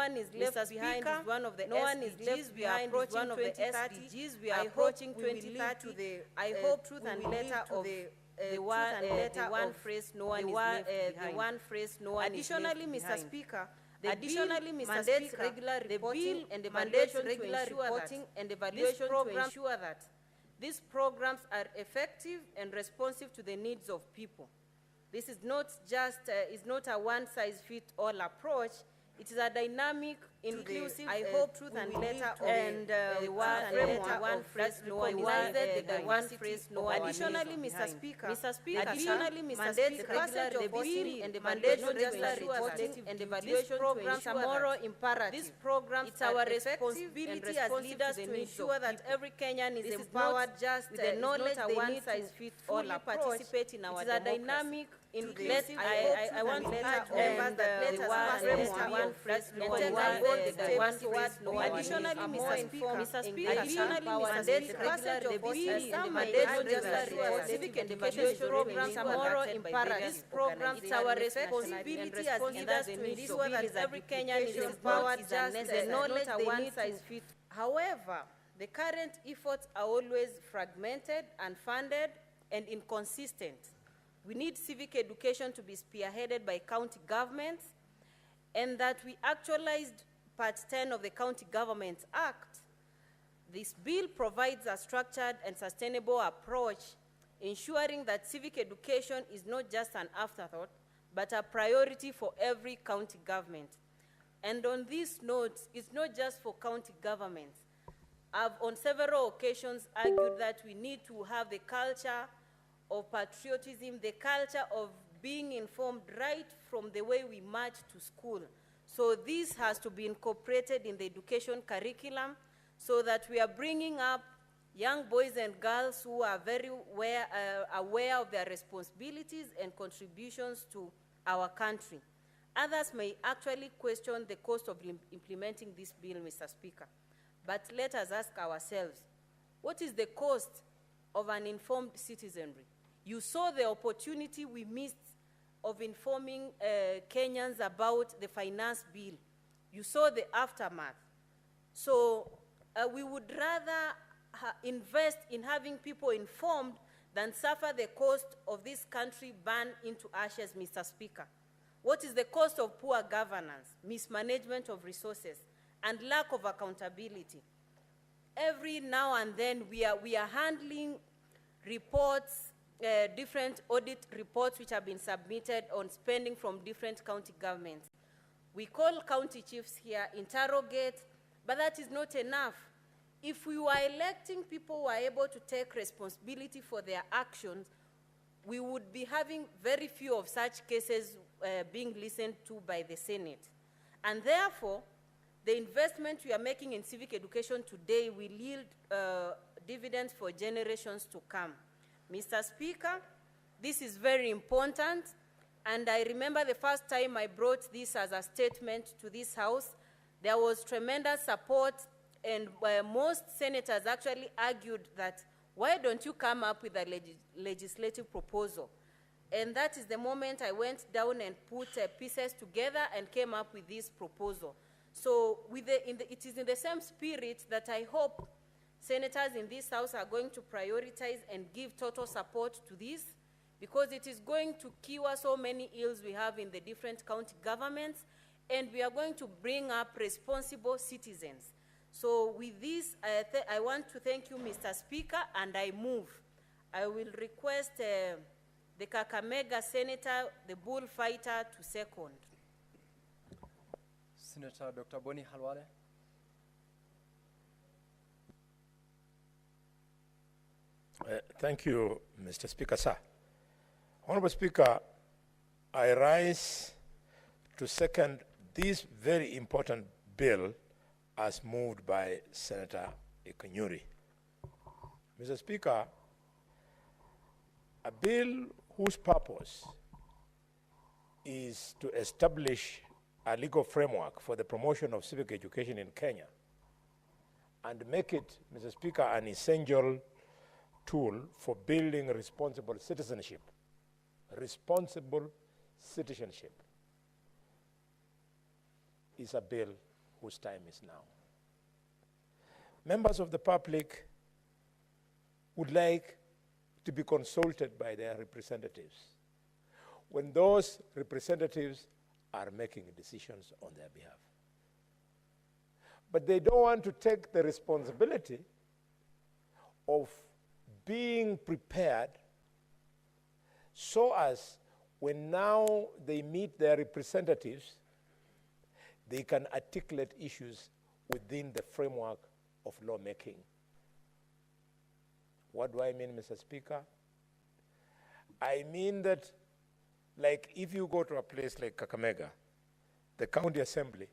one is left behind is one of the SDGs. We are approaching 2030. We are approaching 2030. I hope truth and letter of the one phrase no one is left behind. The one phrase no one is left behind. Additionally, Mr. Speaker, mandates regular reporting and evaluation to ensure that these programs are effective and responsive to the needs of people. This is not just is not a one-size-fits-all approach. It is a dynamic, inclusive, I hope, truth and letter of the one phrase no one is left. Additionally, Mr. Speaker, mandates regular reporting and evaluation and evaluation programs are moral imperative. These programs it's our responsibility as leaders to ensure that every Kenyan is empowered just with the knowledge they need to fully participate in our democracy. It is a dynamic, inclusive, I want to urge members that let us pass one phrase no one Additionally, Mr. Speaker, mandates regular reporting and civic education programs are moral imperative. These programs, it's our responsibility as leaders to ensure that every Kenyan is empowered just the knowledge they need to fit. However, the current efforts are always fragmented, unfunded, and inconsistent. We need civic education to be spearheaded by county governments, and that we actualized Part 10 of the County Government Act. This bill provides a structured and sustainable approach, ensuring that civic education is not just an afterthought, but a priority for every county government. And on this note, it's not just for county governments. I've on several occasions argued that we need to have the culture of patriotism, the culture of being informed right from the way we march to school. So this has to be incorporated in the education curriculum so that we are bringing up young boys and girls who are very aware of their responsibilities and contributions to our country. Others may actually question the cost of implementing this bill, Mr. Speaker. But let us ask ourselves, what is the cost of an informed citizenry? You saw the opportunity we missed of informing Kenyans about the finance bill. You saw the aftermath. So we would rather invest in having people informed than suffer the cost of this country burned into ashes, Mr. Speaker. What is the cost of poor governance, mismanagement of resources, and lack of accountability? Every now and then we are handling reports, different audit reports which have been submitted on spending from different county governments. We call county chiefs here, interrogate, but that is not enough. If we were electing people who are able to take responsibility for their actions, we would be having very few of such cases being listened to by the Senate. And therefore, the investment we are making in civic education today will yield dividends for generations to come. Mr. Speaker, this is very important, and I remember the first time I brought this as a statement to this House, there was tremendous support, and most senators actually argued that, why don't you come up with a legislative proposal? And that is the moment I went down and put pieces together and came up with this proposal. So it is in the same spirit that I hope senators in this House are going to prioritize and give total support to this, because it is going to cure so many ills we have in the different county governments, and we are going to bring up responsible citizens. So with this, I want to thank you, Mr. Speaker, and I move. I will request the Kakamega Senator, the bullfighter, to second. Senator Dr. Boni Halwale. Thank you, Mr. Speaker, sir. Honorable Speaker, I rise to second this very important bill as moved by Senator Ikunyuri. Mr. Speaker, a bill whose purpose is to establish a legal framework for the promotion of civic education in Kenya and make it, Mr. Speaker, an essential tool for building responsible citizenship. Responsible citizenship is a bill whose time is now. Members of the public would like to be consulted by their representatives when those representatives are making decisions on their behalf. But they don't want to take the responsibility of being prepared so as when now they meet their representatives, they can articulate issues within the framework of lawmaking. What do I mean, Mr. Speaker? I mean that, like, if you go to a place like Kakamega, the county assembly,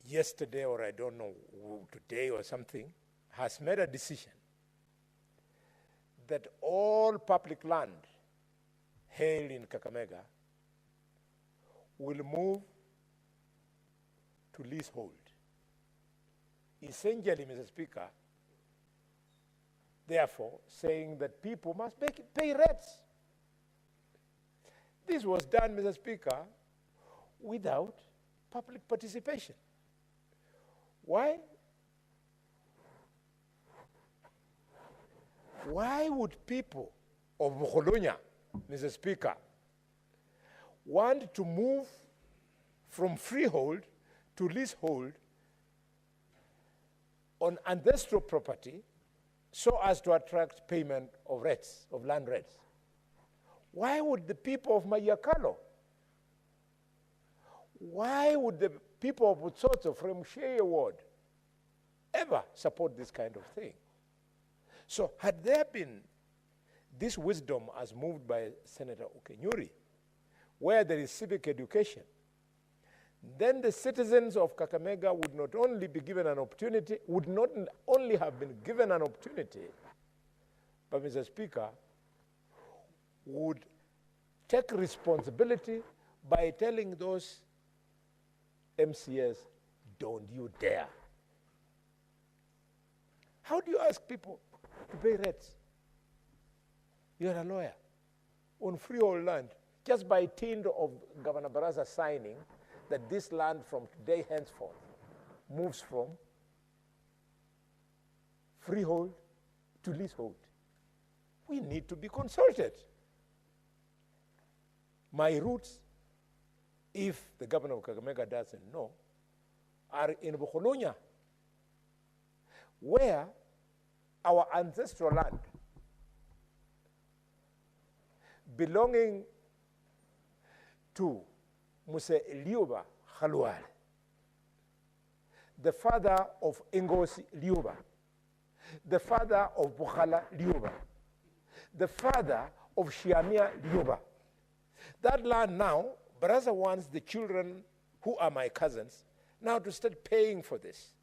yesterday, or I don't know, today or something, has made a decision that all public land held in Kakamega will move to leasehold. Essentially, Mr. Speaker, therefore, saying that people must pay rents. This was done, Mr. Speaker, without public participation. Why? Why would people of Mokolonya, Mr. Speaker, want to move from freehold to leasehold on ancestral property so as to attract payment of rents, of land rents? Why would the people of Mayakalo, why would the people of Butsotso from Shea Ward ever support this kind of thing? So had there been this wisdom as moved by Senator Okenyuri, where there is civic education, then the citizens of Kakamega would not only be given an opportunity, would not only have been given an opportunity, but Mr. Speaker, would take responsibility by telling those MCS, don't you dare. How do you ask people to pay rents? You're a lawyer on freehold land, just by dint of Governor Baraza signing that this land from today henceforth moves from freehold to leasehold. We need to be consulted. My roots, if the governor of Kakamega doesn't know, are in Bokolonya, where our ancestral land belonging to Muse Liuba Khalwale, the father of Ngozi Liuba, the father of Bukhala Liuba, the father of Shiamia Liuba. That land now, Baraza wants the children who are my cousins now to start paying for this.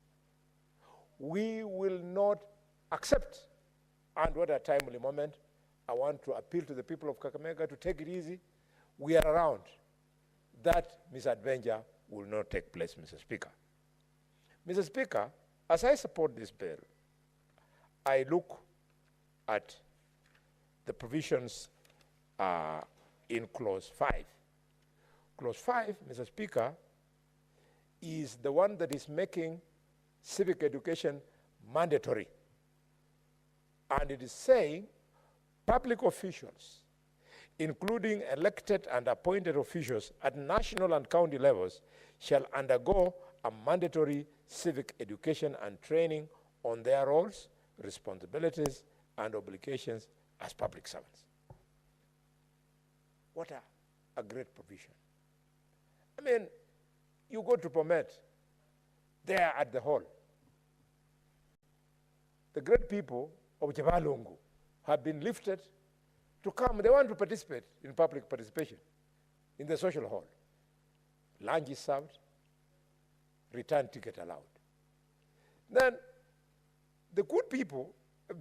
We will not accept. And what a timely moment. I want to appeal to the people of Kakamega to take it easy. We are around. That misadventure will not take place, Mr. Speaker. Mr. Speaker, as I support this bill, I look at the provisions in Clause 5. Clause 5, Mr. Speaker, is the one that is making civic education mandatory. And it is saying public officials, including elected and appointed officials at national and county levels, shall undergo a mandatory civic education and training on their roles, responsibilities, and obligations as public servants. What a great provision. I mean, you go to Bomet, there at the hall. The great people of Jabalungu have been lifted to come. They want to participate in public participation in the social hall. Lunch is served, return ticket allowed. Then the good people,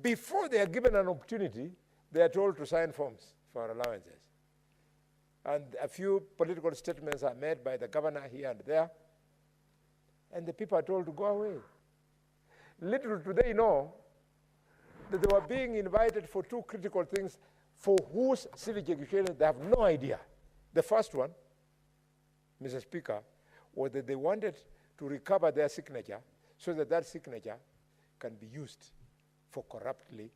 before they are given an opportunity, they are told to sign forms for allowances. And a few political statements are made by the governor here and there, and the people are told to go away. Little do they know that they were being invited for two critical things for whose civic education they have no idea. The first one, Mr. Speaker, was that they wanted to recover their signature so that that signature can be used for corruptly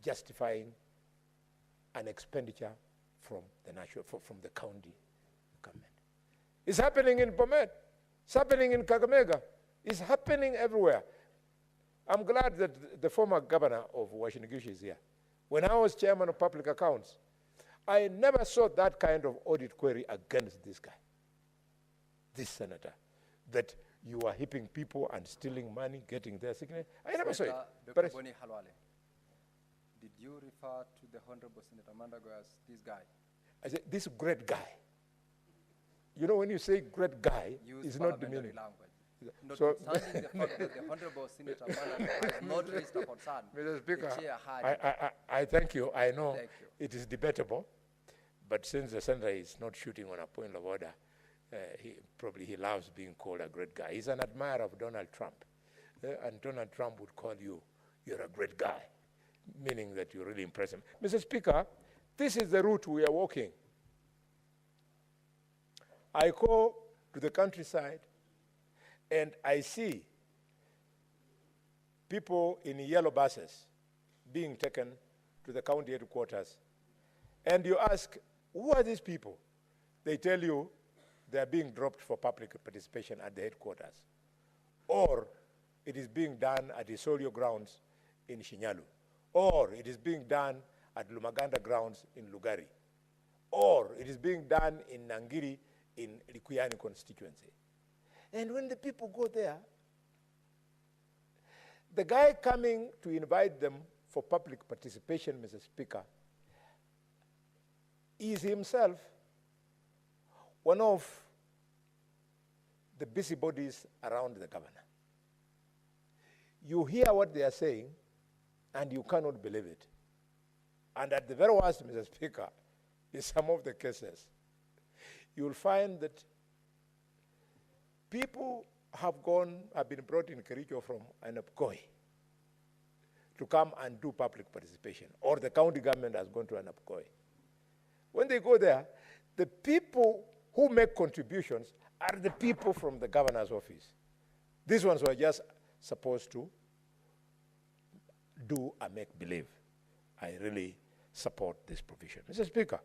justifying an expenditure from the from the county government. It's happening in Bomet. It's happening in Kakamega. It's happening everywhere. I'm glad that the former governor of Uasin Gishu is here. When I was chairman of public accounts, I never saw that kind of audit query against this guy, this senator, that you are hipping people and stealing money, getting their signature. I never saw it. Dr. Boni Halwale, did you refer to the Honorable Senator Mandago as this guy? I said, this great guy. You know, when you say great guy, it's not demeaning. Notwithstanding the fact that the Honorable Senator Mandago has not raised a concern, Mr. Speaker, the chair had I thank you. I know Thank you. it is debatable, but since the senator is not shooting on a point of order, he loves being called a great guy. He's an admirer of Donald Trump. And Donald Trump would call you, you're a great guy, meaning that you really impress him. Mr. Speaker, this is the route we are walking. I go to the countryside and I see people in yellow buses being taken to the county headquarters. And you ask, who are these people? They tell you they are being dropped for public participation at the headquarters. Or it is being done at the Isolio grounds in Shinyalu. Or it is being done at Lumaganda grounds in Lugari. Or it is being done in Nangiri in Likuyani constituency. And when the people go there, the guy coming to invite them for public participation, Mr. Speaker, is himself one of the busybodies around the governor. You hear what they are saying, and you cannot believe it. And at the very worst, Mr. Speaker, in some of the cases, you'll find that people have been brought in Kericho from Anapkoi to come and do public participation, or the county government has gone to Anapkoi. When they go there, the people who make contributions are the people from the governor's office. These ones were just supposed to do a make-believe. I really support this provision. Mr. Speaker,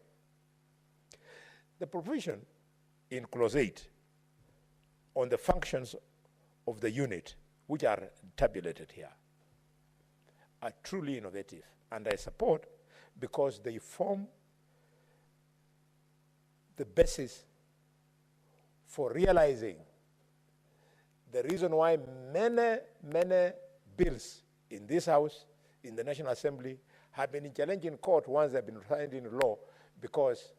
the provision in Clause 8 on the functions of the unit, which are tabulated here, are truly innovative, and I support because they form the basis for realizing the reason why many bills in this House, in the National Assembly, have been challenged in court once they've been signed into law, because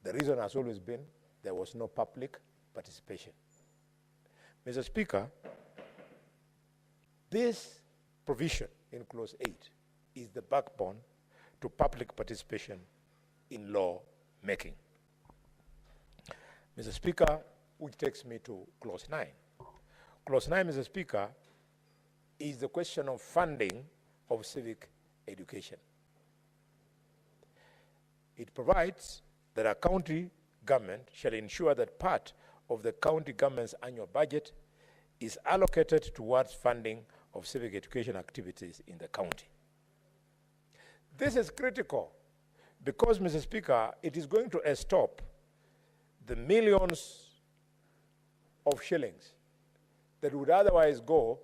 the reason has always been there was no public participation. Mr. Speaker, this provision in Clause 8 is the backbone to public participation in law making. Mr. Speaker, which takes me to Clause 9. Clause 9, Mr. Speaker, is the question of funding of civic education. It provides that a county government shall ensure that part of the county government's annual budget is allocated towards funding of civic education activities in the county. This is critical because, Mr. Speaker, it is going to stop the millions of shillings that would otherwise go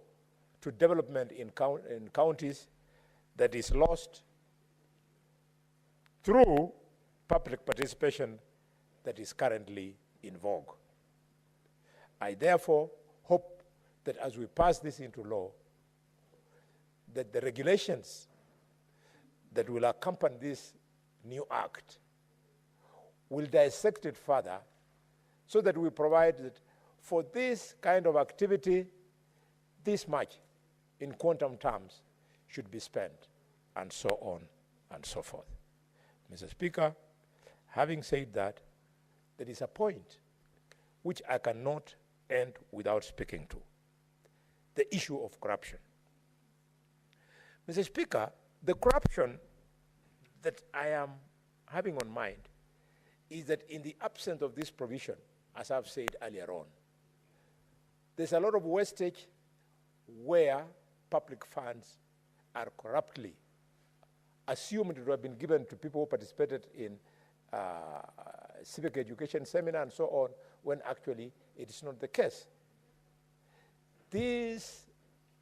to development in counties that is lost through public participation that is currently in vogue. I therefore hope that as we pass this into law, that the regulations that will accompany this new act will dissect it further so that we provide that for this kind of activity, this much in quantum terms should be spent, and so on and so forth. Mr. Speaker, having said that, there is a point which I cannot end without speaking to: the issue of corruption. Mr. Speaker, the corruption that I am having on mind is that in the absence of this provision as I've said earlier on. There's a lot of wastage where public funds are corruptly assumed to have been given to people who participated in civic education seminar and so on, when actually it is not the case. This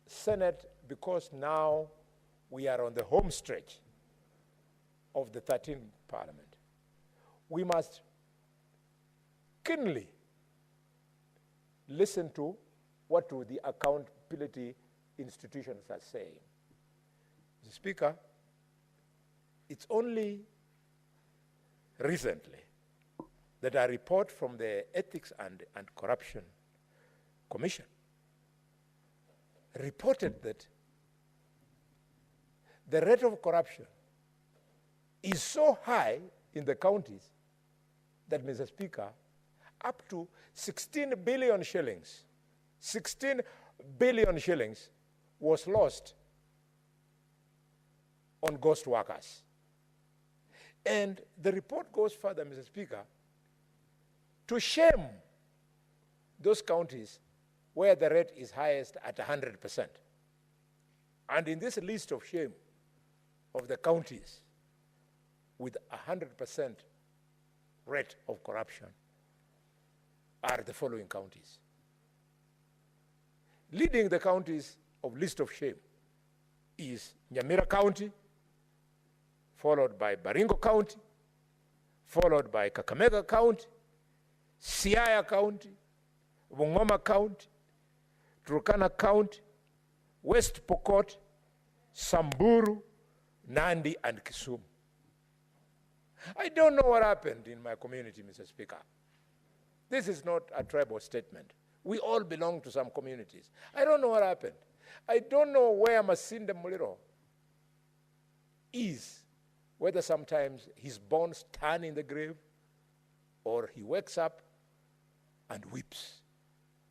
Senate, because now we are on the home stretch of the 13th Parliament, we must keenly listen to what the accountability institutions are saying. Mr. Speaker, it's only recently that a report from the Ethics and Corruption Commission reported that the rate of corruption is so high in the counties that, Mr. Speaker, up to 16 billion shillings, 16 billion shillings was lost on ghost workers. And the report goes further, Mr. Speaker, to shame those counties where the rate is highest at 100%. And in this list of shame of the counties with 100% rate of corruption are the following counties. Leading the counties of list of shame is Nyamira County, followed by Baringo County, followed by Kakamega County, Siaya County, Bungoma County, Turkana County, West Pokot, Samburu, Nandi, and Kisumu. I don't know what happened in my community, Mr. Speaker. This is not a tribal statement. We all belong to some communities. I don't know what happened. I don't know where Masinde Muliro is, whether sometimes his bones turn in the grave or he wakes up and weeps.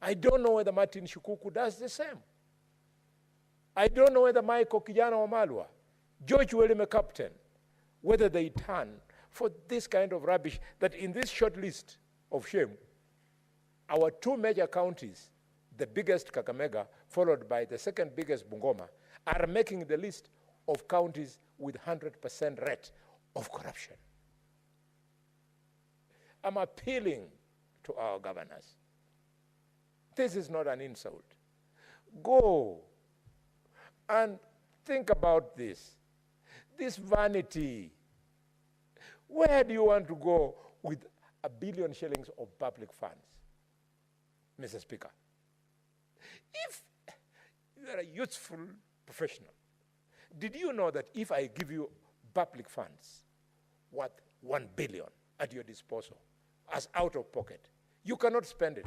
I don't know whether Martin Shukuku does the same. I don't know whether Michael Kijana Wamalwa, George Welime Captain, whether they turn for this kind of rubbish that in this short list of shame, our two major counties, the biggest Kakamega, followed by the second biggest Bungoma, are making the list of counties with 100% rate of corruption. I'm appealing to our governors. This is not an insult. Go and think about this. This vanity. Where do you want to go with 1 billion shillings of public funds, Mr. Speaker? If you are a useful professional, did you know that if I give you public funds worth 1 billion at your disposal as out of pocket, you cannot spend it?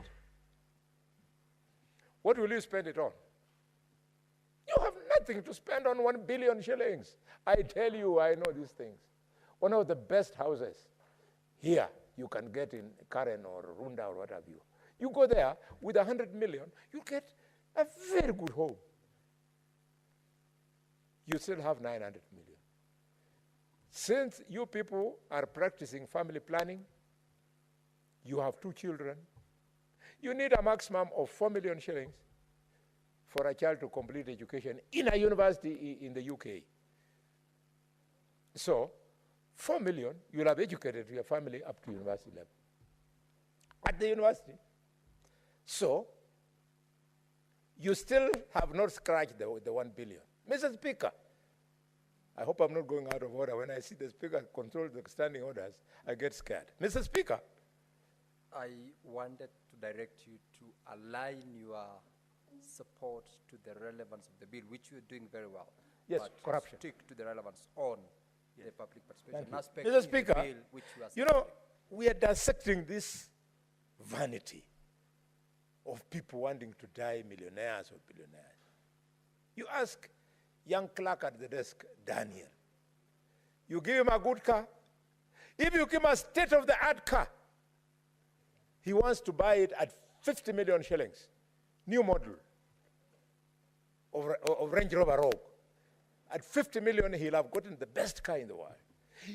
What will you spend it on? You have nothing to spend on 1 billion shillings. I tell you, I know these things. One of the best houses here you can get in Karen or Runda or what have you. You go there with 100 million, you get a very good home. You still have 900 million. Since you people are practicing family planning, you have 2 children, you need a maximum of 4 million shillings for a child to complete education in a university in the UK. So, 4 million, you'll have educated your family up to university level. At the university. So, you still have not scratched the 1 billion. Mr. Speaker, I hope I'm not going out of order. When I see the Speaker control the standing orders, I get scared. Mr. Speaker, I wanted to direct you to align your support to the relevance of the bill, which you're doing very well. Yes, but corruption. Stick to the relevance on the public participation aspect. Mr. Speaker, bill which you know, we are dissecting this vanity of people wanting to die millionaires or billionaires. You ask young clerk at the desk, Daniel, you give him a good car. If you give him a state-of-the-art car, he wants to buy it at 50 million shillings, new model of Range Rover Rogue. At 50 million, he'll have gotten the best car in the world.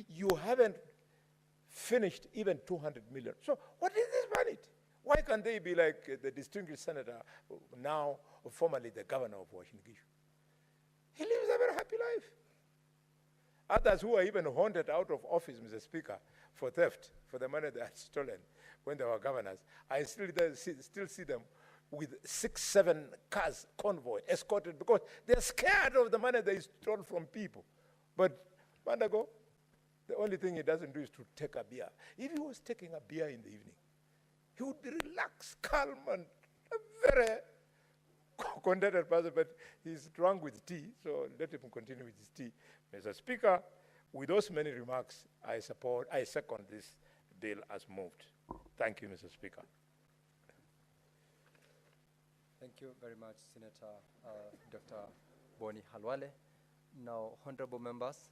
You haven't finished even 200 million. So what is this vanity? can they be like the distinguished senator, now formerly the governor of Uasin Gishu? He lives a very happy life. Others who are even haunted out of office, Mr. Speaker, for theft, for the money they had stolen when they were governors, I still see them with 6-7 cars convoy escorted because they're scared of the money they stole from people. But Mandago, the only thing he doesn't do is to take a beer. If he was taking a beer in the evening, he would be relaxed, calm, and a very contented person, but he's drunk with tea, so let him continue with his tea. Mr. Speaker, with those many remarks, I second this bill as moved. Thank you, Mr. Speaker. Thank you very much, Senator Dr. Boni Halwale. Now, honorable members,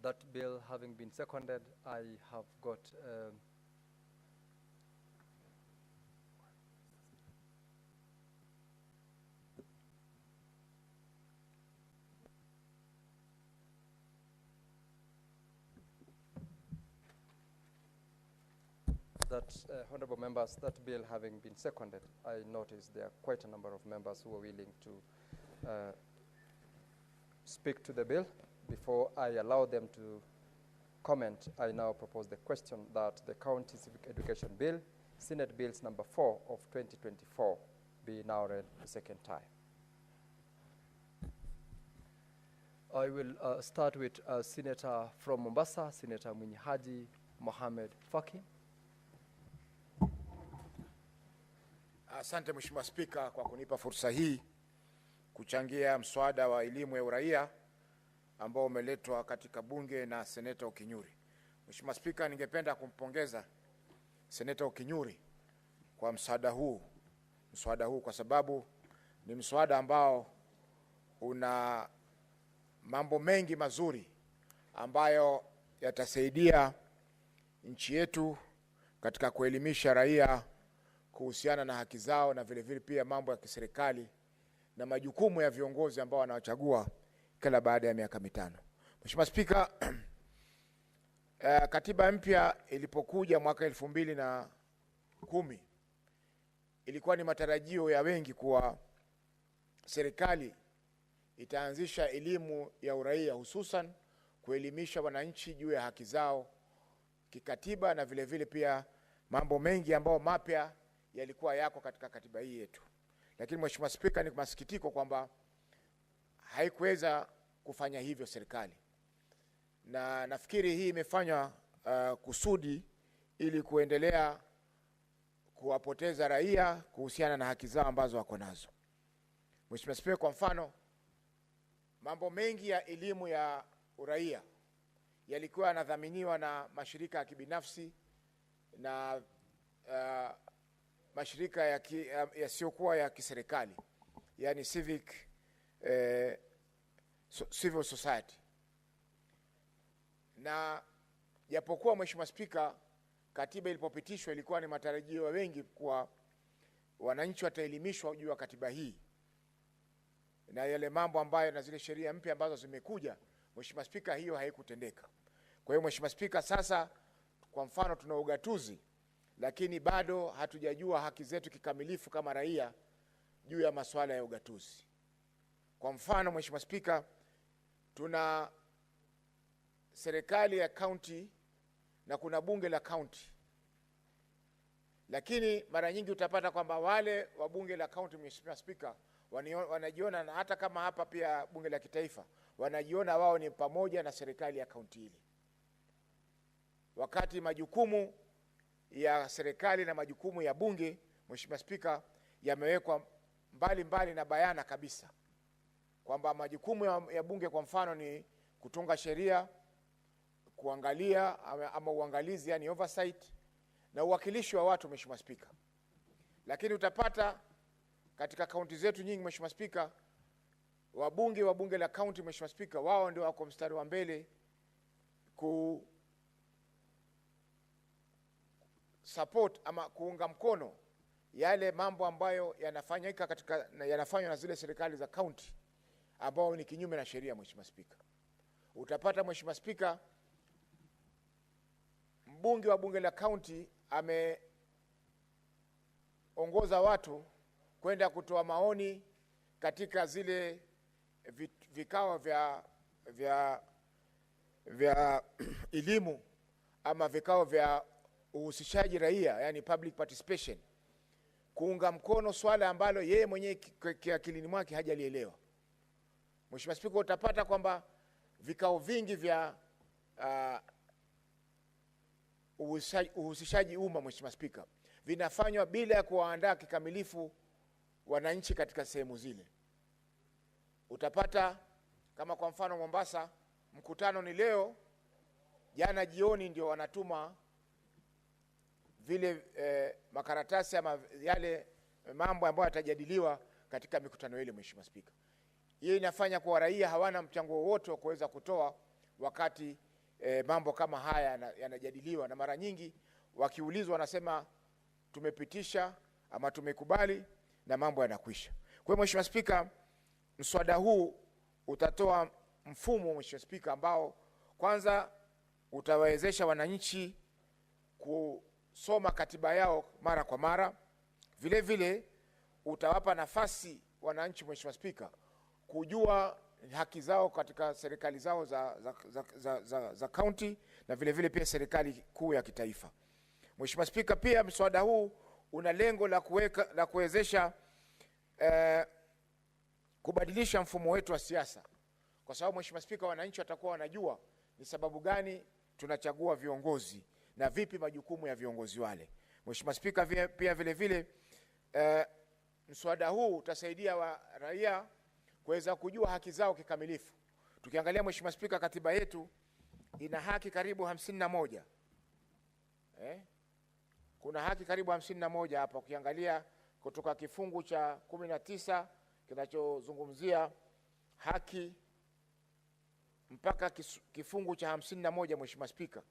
that bill having been seconded, I have got honorable members, that bill having been seconded, I noticed there are quite a number of members who are willing to speak to the bill. Before I allow them to comment, I now propose the question that the County Civic Education Bill, Senate Bills number 4 of 2024, be now read the second time. I will start with Senator from Mombasa, Senator Mwinyi Mohamed Faki. Asante Mheshimiwa Spika kwa kunipa fursa hii kuchangia mswada wa elimu ya uraia ambao umeletwa katika bunge na Seneta Okinyuri. Mheshimiwa Spika, ningependa kumpongeza Seneta Okinyuri kwa mswada huu kwa sababu ni mswada ambao una mambo mengi mazuri ambayo yatasaidia nchi yetu katika kuelimisha raia kuhusiana na haki zao na vile vile pia mambo ya kiserikali na majukumu ya viongozi ambao wanawachagua kila baada ya miaka 5. Mheshimiwa Spika, katiba mpya ilipokuja mwaka 2010 ilikuwa ni matarajio ya wengi kuwa serikali itaanzisha elimu ya uraia, hususan kuelimisha wananchi juu ya haki zao kikatiba na vile vile pia mambo mengi ambayo mapya yalikuwa yako katika katiba hii yetu. Lakini Mheshimiwa Spika, ni masikitiko kwamba haikuweza kufanya hivyo serikali. Na nafikiri hii imefanywa kusudi ili kuendelea kuwapoteza raia kuhusiana na haki zao ambazo wako nazo. Mheshimiwa Spika, kwa mfano, mambo mengi ya elimu ya uraia yalikuwa yanadhaminiwa na mashirika ya kibinafsi na mashirika yasiyokuwa ya kiserikali, yani civil society. Na japokuwa Mheshimiwa Spika, katiba ilipopitishwa ilikuwa ni matarajio ya wengi kwa wananchi wataelimishwa juu ya katiba hii na yale mambo ambayo na zile sheria mpya ambazo zimekuja, Mheshimiwa Spika, hiyo haikutendeka. Kwa hiyo Mheshimiwa Spika, sasa kwa mfano tuna ugatuzi, lakini bado hatujajua haki zetu kikamilifu kama raia juu ya masuala ya ugatuzi. Kwa mfano Mheshimiwa Spika, tuna serikali ya county na kuna bunge la county. Lakini mara nyingi utapata kwamba wale wa bunge la county, Mheshimiwa Spika, wanajiona, na hata kama hapa pia bunge la kitaifa, wanajiona wao ni pamoja na serikali ya county ile, wakati majukumu ya serikali na majukumu ya bunge, Mheshimiwa Spika, yamewekwa mbali na bayana kabisa kwamba majukumu ya bunge kwa mfano ni kutunga sheria, kuangalia ama uangalizi, yani oversight, na uwakilishi wa watu, Mheshimiwa Spika. Lakini utapata katika kaunti zetu nyingi, Mheshimiwa Spika, wabunge wa bunge la kaunti, Mheshimiwa Spika, wao ndio wako mstari wa mbele support ama kuunga mkono yale mambo ambayo yanafanywa na zile serikali za county ambao ni kinyume na sheria. Mheshimiwa Spika, utapata Mheshimiwa Spika, mbunge wa bunge la county kuongoza watu kwenda kutoa maoni katika zile vikao vya elimu ama vikao vya uhusishaji raia, yani public participation, kuunga mkono swala ambalo yeye mwenyewe kiakilini mwake hajalielewa. Mheshimiwa Spika, utapata kwamba vikao vingi vya uhusishaji umma, Mheshimiwa Spika, vinafanywa bila ya kuwaandaa kikamilifu wananchi katika sehemu zile. Utapata kama kwa mfano Mombasa, mkutano ni leo, jana jioni ndio wanatuma vile makaratasi ama yale mambo ambayo yatajadiliwa katika mikutano ile. Mheshimiwa Spika, hii inafanya kwa raia hawana mchango wowote wa kuweza kutoa wakati mambo kama haya yanajadiliwa, na mara nyingi wakiulizwa wanasema tumepitisha ama tumekubali na mambo yanakwisha. Kwa hiyo Mheshimiwa Spika, mswada huu utatoa mfumo, Mheshimiwa Spika, ambao kwanza utawawezesha wananchi kusoma katiba yao mara kwa mara. Vile vile utawapa nafasi wananchi, Mheshimiwa Spika, kujua haki zao katika serikali zao za county na vile vile pia serikali kuu ya kitaifa. Mheshimiwa Spika, pia mswada huu una lengo la kuwezesha kubadilisha mfumo wetu wa siasa, kwa sababu Mheshimiwa Spika, wananchi watakuwa wanajua ni sababu gani tunachagua viongozi na vipi majukumu ya viongozi wale. Mheshimiwa Spika, pia vile vile mswada huu utasaidia raia kuweza kujua haki zao kikamilifu. Tukiangalia Mheshimiwa Spika, katiba yetu ina haki karibu 51. Kuna haki karibu 51 hapa, ukiangalia kutoka kifungu cha 19 kinachozungumzia haki mpaka kifungu cha 51, Mheshimiwa Spika,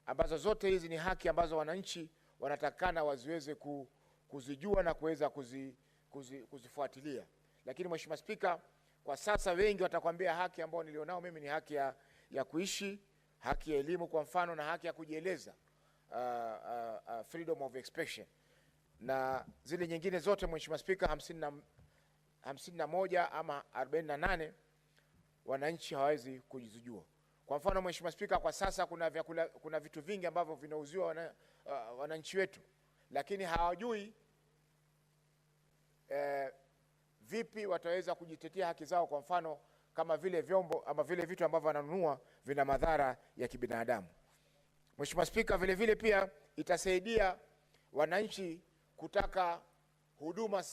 ambazo zote hizi ni haki ambazo wananchi wanatakana waziweze kuzijua na kuweza kuzifuatilia. Lakini Mheshimiwa Spika, kwa sasa wengi watakwambia haki ambao nilionao mimi ni haki ya kuishi, haki ya elimu kwa mfano, na haki ya kujieleza, freedom of expression, na zile nyingine zote Mheshimiwa Spika 51 ama 48 wananchi hawezi kujijua. Kwa mfano Mheshimiwa Spika, kwa sasa kuna vitu vingi ambavyo vinauziwa wananchi wetu, lakini hawajui vipi wataweza kujitetea haki zao. Kwa mfano kama vile vyombo ama vile vitu ambavyo wananunua vina madhara ya kibinadamu. Mheshimiwa Spika, vile vile pia itasaidia wananchi kutaka huduma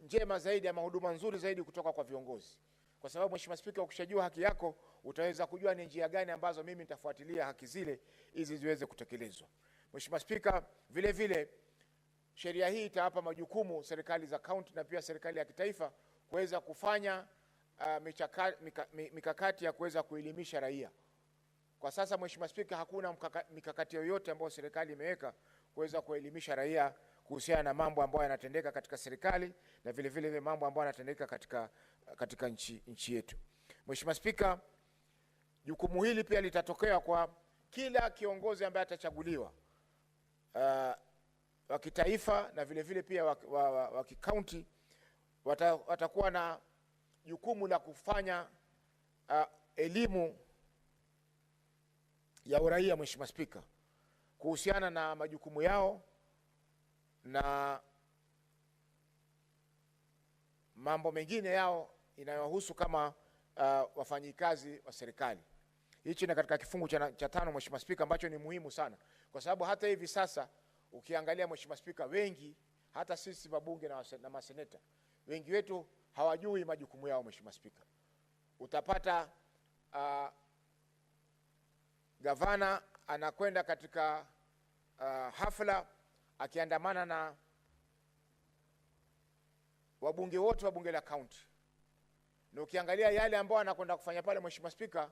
njema zaidi ama huduma nzuri zaidi kutoka kwa viongozi, kwa sababu Mheshimiwa Spika, ukishajua haki yako utaweza kujua ni njia gani ambazo mimi nitafuatilia haki zile hizi ziweze kutekelezwa. Mheshimiwa Spika, vile vile sheria hii itawapa majukumu serikali za kaunti na pia serikali ya kitaifa kuweza kufanya mikakati ya kuweza kuelimisha raia. Kwa sasa Mheshimiwa Spika, hakuna mikakati yoyote ambayo serikali imeweka kuweza kuelimisha raia kuhusiana na mambo ambayo yanatendeka katika serikali na vile vile mambo ambayo yanatendeka katika nchi yetu. Mheshimiwa Spika, jukumu hili pia litatokea kwa kila kiongozi ambaye atachaguliwa wa kitaifa na vile vile pia wa kikaunti. Watakuwa na jukumu la kufanya elimu ya uraia, Mheshimiwa Spika, kuhusiana na majukumu yao na mambo mengine yao inayohusu kama wafanyikazi wa serikali. Hichi ni katika kifungu cha 5, Mheshimiwa Spika, ambacho ni muhimu sana, kwa sababu hata hivi sasa ukiangalia Mheshimiwa Spika, wengi hata sisi wabunge na maseneta, wengi wetu hawajui majukumu yao. Mheshimiwa Spika, utapata gavana anakwenda katika hafla akiandamana na wabunge wote wa bunge la kaunti, na ukiangalia yale ambao anakwenda kufanya pale, Mheshimiwa Spika,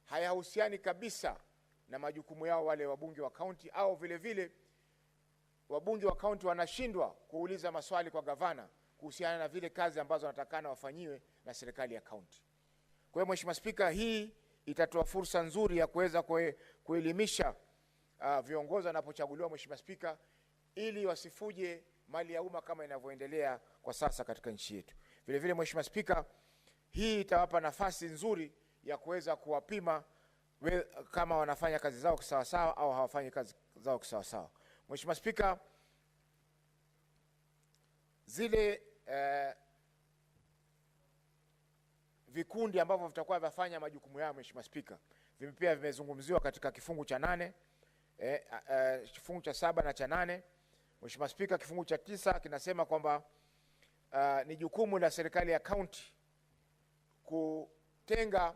hayahusiani kabisa na majukumu yao wale wabunge wa kaunti, au vile vile wabunge wa kaunti wanashindwa kuuliza maswali kwa gavana kuhusiana na vile kazi ambazo wanatakana wafanyiwe na serikali ya kaunti. Kwa hiyo Mheshimiwa Spika, hii itatoa fursa nzuri ya kuweza kuelimisha viongozi wanapochaguliwa, Mheshimiwa Spika, ili wasifuje mali ya umma kama inavyoendelea kwa sasa katika nchi yetu. Vile vile Mheshimiwa Spika, hii itawapa nafasi nzuri ya kuweza kuwapima kama wanafanya kazi zao kisawasawa au hawafanyi kazi zao kisawasawa. Mheshimiwa Spika, zile vikundi ambavyo vitakuwa vinafanya majukumu yao, Mheshimiwa Spika, pia vimezungumziwa katika kifungu cha 8, kifungu cha 7 na cha 8. Mheshimiwa Spika, kifungu cha 9 kinasema kwamba ni jukumu la serikali ya kaunti kutenga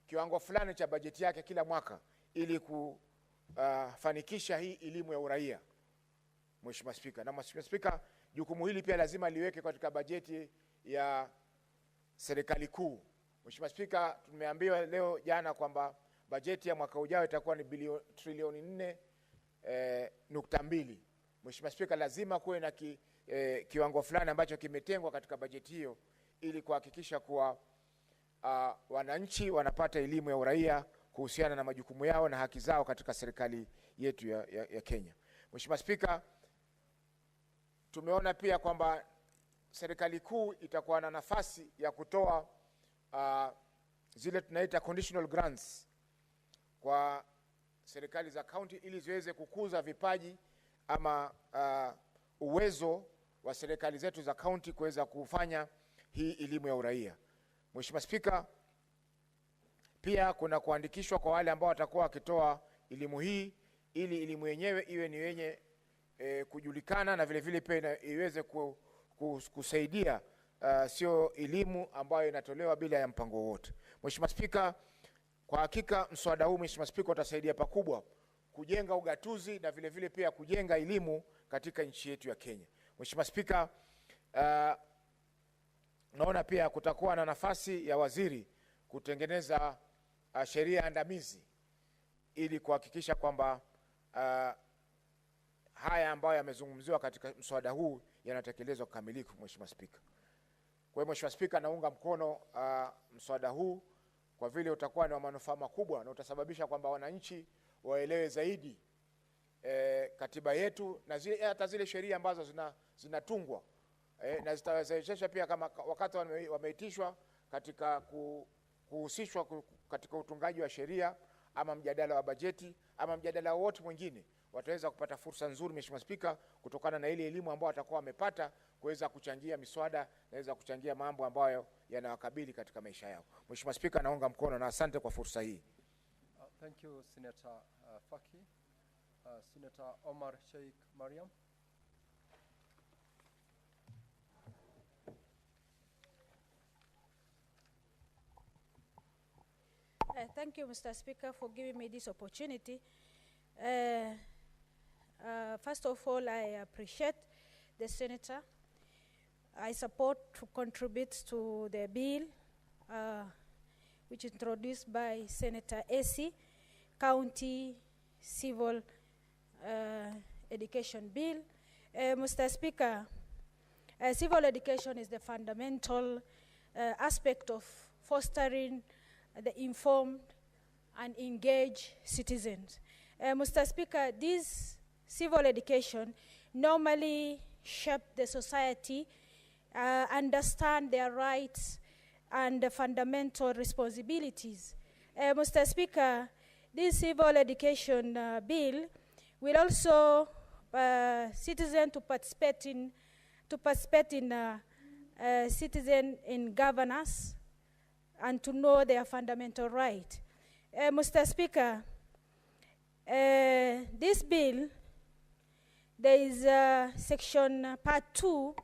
kiwango fulani cha bajeti yake kila mwaka ili kufanikisha hii elimu ya uraia. Mheshimiwa Spika, na Mheshimiwa Spika, jukumu hili pia lazima liweke katika bajeti ya serikali kuu. Mheshimiwa Spika, tumeambiwa leo jana kwamba bajeti ya mwaka ujao itakuwa ni trilioni 4.2. Mheshimiwa Spika, lazima kuwe na kiwango fulani ambacho kimetengwa katika bajeti hiyo ili kuhakikisha kuwa wananchi wanapata elimu ya uraia kuhusiana na majukumu yao na haki zao katika serikali yetu ya Kenya. Mheshimiwa Spika, tumeona pia kwamba serikali kuu itakuwa na nafasi ya kutoa zile tunaita conditional grants kwa serikali za county ili ziweze kukuza vipaji ama uwezo wa serikali zetu za county kuweza kufanya hii elimu ya uraia. Mheshimiwa Spika, pia kuna kuandikishwa kwa wale ambao watakuwa wakitoa elimu hii ili elimu yenyewe iwe ni yenye kujulikana na vile vile pia iweze kusaidia sio elimu ambayo inatolewa bila ya mpango wote. Mheshimiwa Spika, kwa hakika mswada huu Mheshimiwa Spika utasaidia pakubwa kujenga ugatuzi na vile vile pia kujenga elimu katika nchi yetu ya Kenya. Mheshimiwa Spika, naona pia kutakuwa na nafasi ya waziri kutengeneza sheria andamizi ili kuhakikisha kwamba haya ambayo yamezungumziwa katika mswada huu yanatekelezwa kikamilifu. Mheshimiwa Spika, kwa hiyo Mheshimiwa Spika, naunga mkono mswada huu kwa vile utakuwa ni wa manufaa makubwa na utasababisha kwamba wananchi waelewe zaidi katiba yetu na hata zile sheria ambazo zinatungwa na zitawezesha pia kama wakati wameitishwa katika kuhusishwa katika utungaji wa sheria ama mjadala wa bajeti ama mjadala wote mwingine, wataweza kupata fursa nzuri Mheshimiwa Spika kutokana na ile elimu ambayo watakuwa wamepata kuweza kuchangia miswada naweza kuchangia mambo ambayo yanawakabili katika maisha yao. Mheshimiwa Spika, naunga mkono na asante kwa fursa hii. Thank you, Senator Faki. Senator Omar Sheikh Mariam. Thank you, Mr. Speaker, for giving me this opportunity. First of all, I appreciate the Senator. I support to contribute to the bill, which is introduced by Senator Esi, County Civil Education Bill. Mr. Speaker, civil education is the fundamental aspect of fostering the informed and engaged citizens. Mr. Speaker, this civil education normally shape the society, understand their rights and the fundamental responsibilities. Mr. Speaker, this civil education bill will also citizen to participate in citizen in governance and to know their fundamental right. Mr. Speaker, this bill, there is section part 2,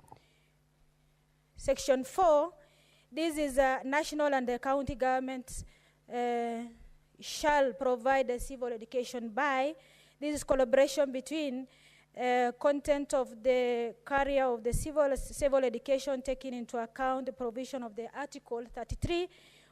section 4. This is national and the county governments shall provide a civil education by. This is collaboration between content of the career of the civil education, taking into account the provision of the Article 33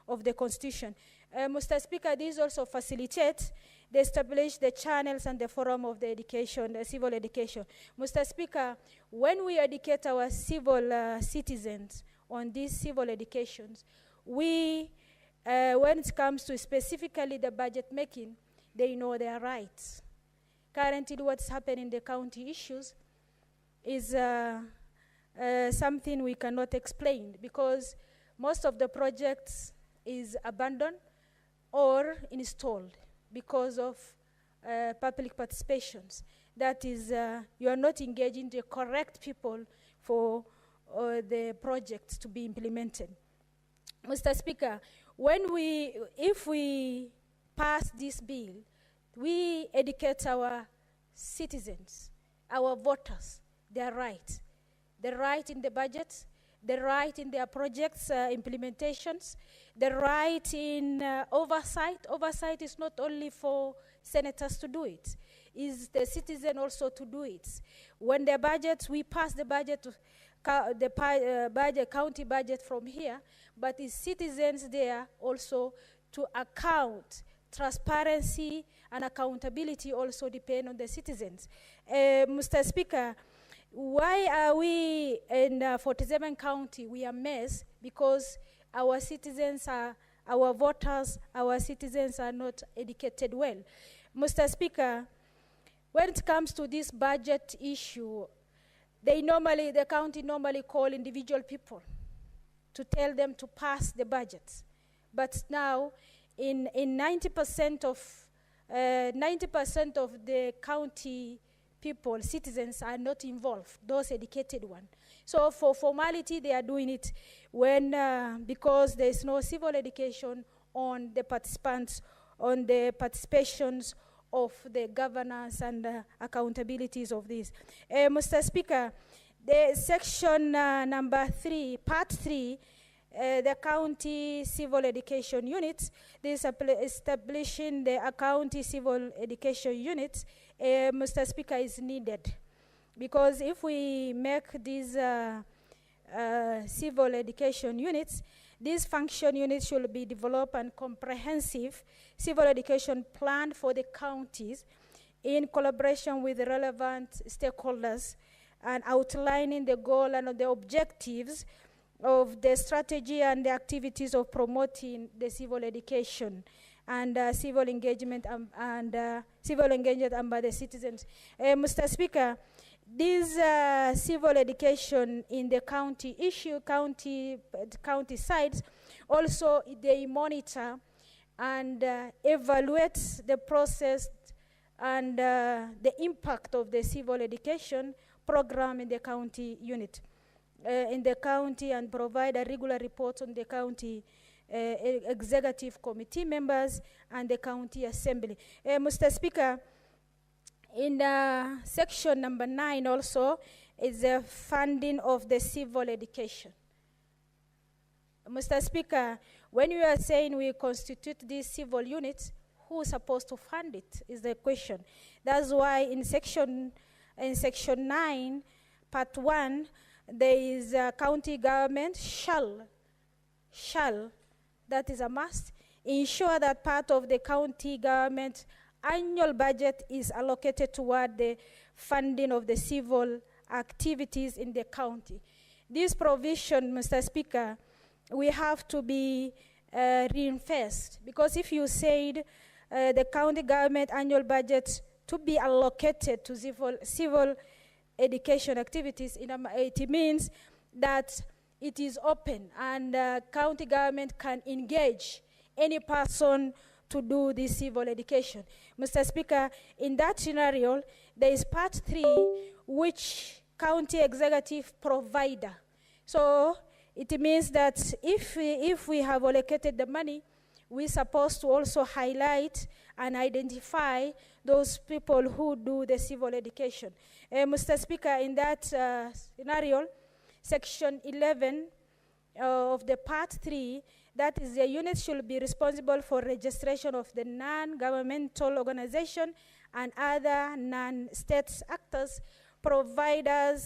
of the Constitution. Mr. Speaker, this also facilitates the establish the channels and the forum of the education, the civil education. Mr. Speaker, when we educate our civil citizens on these civil educations, we, when it comes to specifically the budget making, they know their rights. Currently, what's happening in the county issues, is something we cannot explain, because most of the projects is abandoned or installed because of public participations. That is, you are not engaging the correct people for the projects to be implemented. Mr. Speaker, if we pass this bill, we educate our citizens, our voters, their right. The right in the budget, the right in their projects implementations, the right in oversight. Oversight is not only for senators to do it, is the citizen also to do it. When the budget, we pass the budget, county budget from here, but it's citizens there also to account. Transparency and accountability also depend on the citizens. Mr. Speaker, why are we in 47 county? We are mess because our citizens are, our voters, our citizens are not educated well. Mr. Speaker, when it comes to this budget issue, the county normally call individual people to tell them to pass the budget. But now, in 90% of the county people, citizens are not involved, those educated ones. So for formality, they are doing it when, because there is no civil education on the participants, on the participations of the governance and accountabilities of this. Mr. Speaker, the section number 3, part 3, the county civil education units, this establishing the county civil education units, Mr. Speaker, is needed. Because if we make these civil education units, these function units should be developed and comprehensive civil education plan for the counties in collaboration with the relevant stakeholders and outlining the goal and the objectives of the strategy and the activities of promoting the civil education and civil engagement civil engagement by the citizens. Mr. Speaker, this civil education in the county county sides, also they monitor and evaluate the process and the impact of the civil education program in the county unit, in the county, and provide a regular report on the county executive committee members and the county assembly. Mr. Speaker, in section number 9 also is the funding of the civil education. Mr. Speaker, when you are saying we constitute these civil units, who is supposed to fund it is the question. That's why in section 9, part 1, there is county government shall, that is a must, ensure that part of the county government annual budget is allocated toward the funding of the civil activities in the county. This provision, Mr. Speaker, we have to be reinforced, because if you said the county government annual budget to be allocated to civil education activities, it means that it is open and county government can engage any person to do this civil education. Mr. Speaker, in that scenario, there is part 3, which county executive provider. So it means that if we have allocated the money, we're supposed to also highlight and identify those people who do the civil education. Mr. Speaker, in that scenario, section 11 of the part 3, that is, the unit should be responsible for registration of the non-governmental organization and other non-state actors providing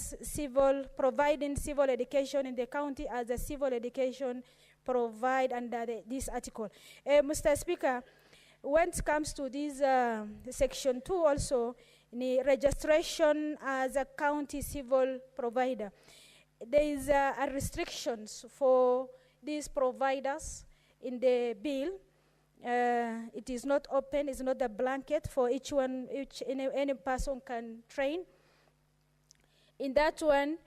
civil education in the county as a civil education provide under this article. Mr. Speaker, when it comes to this section 2 also, the registration as a county civil provider, there is a restrictions for these providers in the bill. It is not open, it's not a blanket for any person can train. In that one,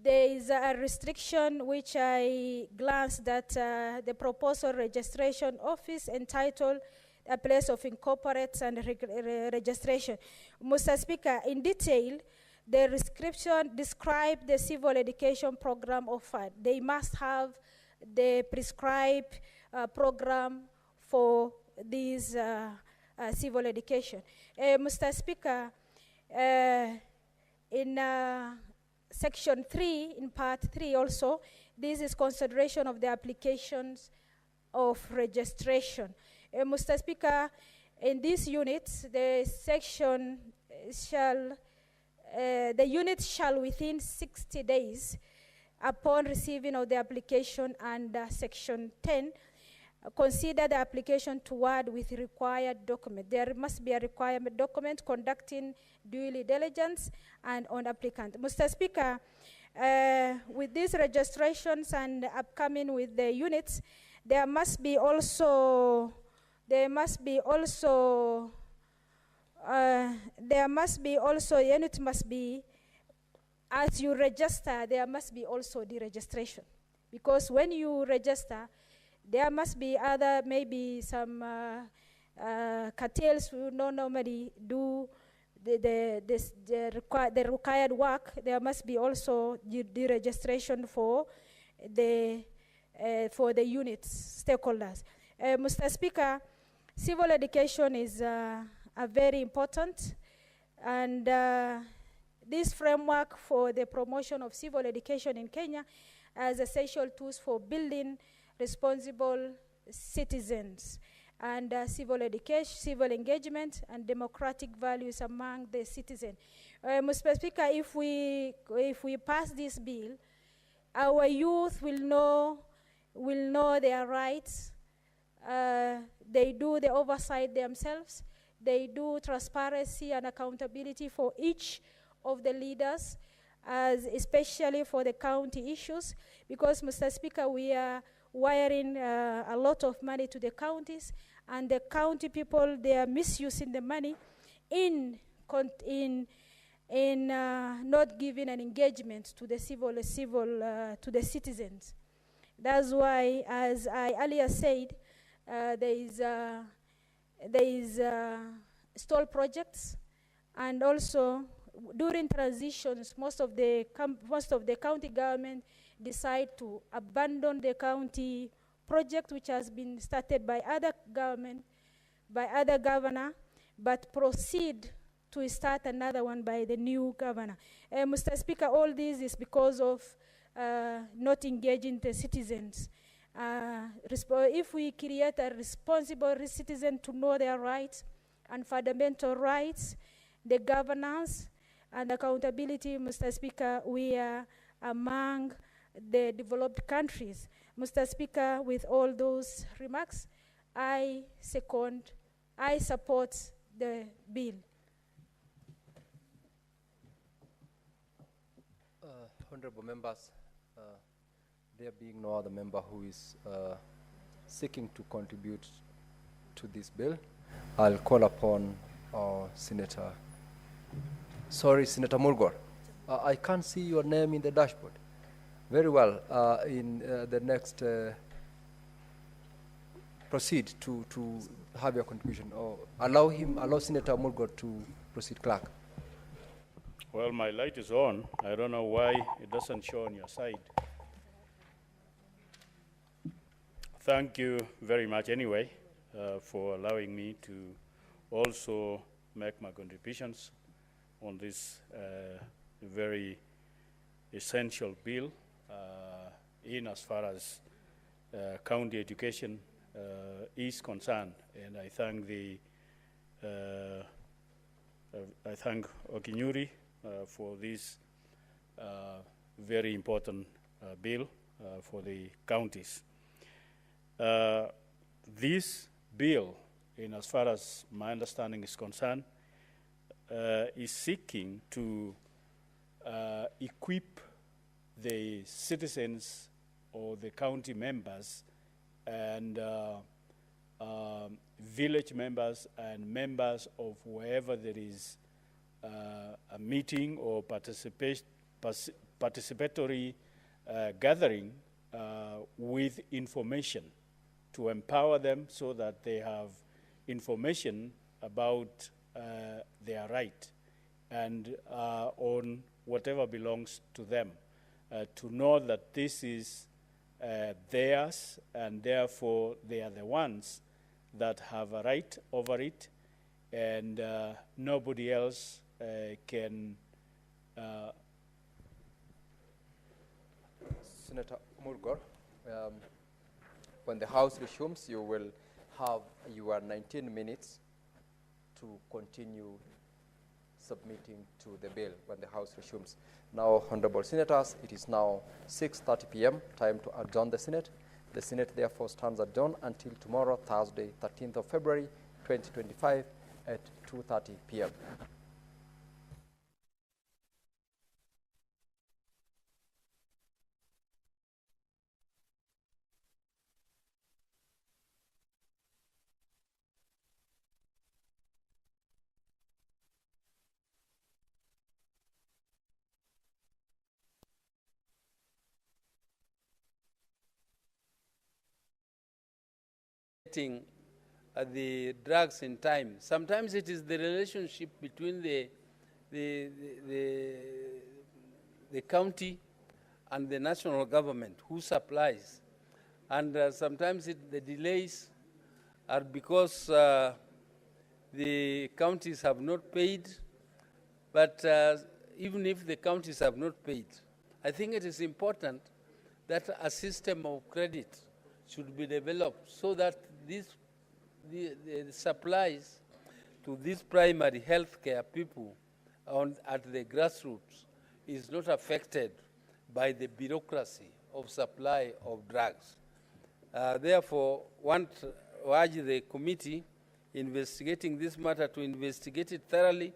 there is a restriction which I glanced at the proposal registration office entitled a place of incorporates and registration. Mr. Speaker, in detail, the description describe the civil education program offered. They must have the prescribed program for this civil education. Mr. Speaker, in section 3, in part 3 also, this is consideration of the applications of registration. Mr. Speaker, in these units, the section shall, the unit shall within 60 days upon receiving of the application under section 10, consider the application toward with required document. There must be a requirement document conducting due diligence and on applicant. Mr. Speaker, with these registrations and upcoming with the units, there must be also unit must be, as you register, there must be also the registration. Because when you register, there must be other, maybe some cartels who don't normally do the required work. There must be also the registration for the units, stakeholders. Mr. Speaker, civil education is a very important, and this framework for the promotion of civil education in Kenya as essential tools for building responsible citizens and civil education, civil engagement, and democratic values among the citizens. Mr. Speaker, if we pass this bill, our youth will know their rights. They do the oversight themselves. They do transparency and accountability for each of the leaders, especially for the county issues, because, Mr. Speaker, we are wiring a lot of money to the counties, and the county people, they are misusing the money in not giving an engagement to the to the citizens. That's why, as I earlier said, there is stall projects, and also during transitions, most of the county government decide to abandon the county project which has been started by other governor, but proceed to start another one by the new governor. Mr. Speaker, all this is because of not engaging the citizens. If we create a responsible citizen to know their rights and fundamental rights, the governance and accountability, Mr. Speaker, we are among the developed countries. Mr. Speaker, with all those remarks, I support the bill. Honorable members, there being no other member who is seeking to contribute to this bill, I'll call upon Senator Mulgore. I can't see your name in the dashboard. Very well. In the next, proceed to have your contribution, or allow Senator Mulgore to proceed, Clerk. Well, my light is on. I don't know why it doesn't show on your side. Thank you very much anyway for allowing me to also make my contributions on this very essential bill in as far as county education is concerned. And I thank Okinyuri for this very important bill for the counties. This bill, in as far as my understanding is concerned, is seeking to equip the citizens or the county members and village members and members of wherever there is a meeting or participatory gathering with information to empower them so that they have information about their right and on whatever belongs to them, to know that this is theirs and therefore they are the ones that have a right over it, and nobody else can. Senator Mulgor, when the House resumes, you will have your 19 minutes to continue submitting to the bill when the House resumes. Now, Honorable Senators, it is now 6:30 p.m., time to adjourn the Senate. The Senate therefore stands adjourned until tomorrow, Thursday, 13th of February, 2025 at 2:30 p.m. The drugs in time. Sometimes it is the relationship between the county and the national government who supplies, and sometimes the delays are because the counties have not paid. But even if the counties have not paid, I think it is important that a system of credit should be developed so that the supplies to these primary health care people at the grassroots is not affected by the bureaucracy of supply of drugs. Therefore, want to urge the committee investigating this matter to investigate it thoroughly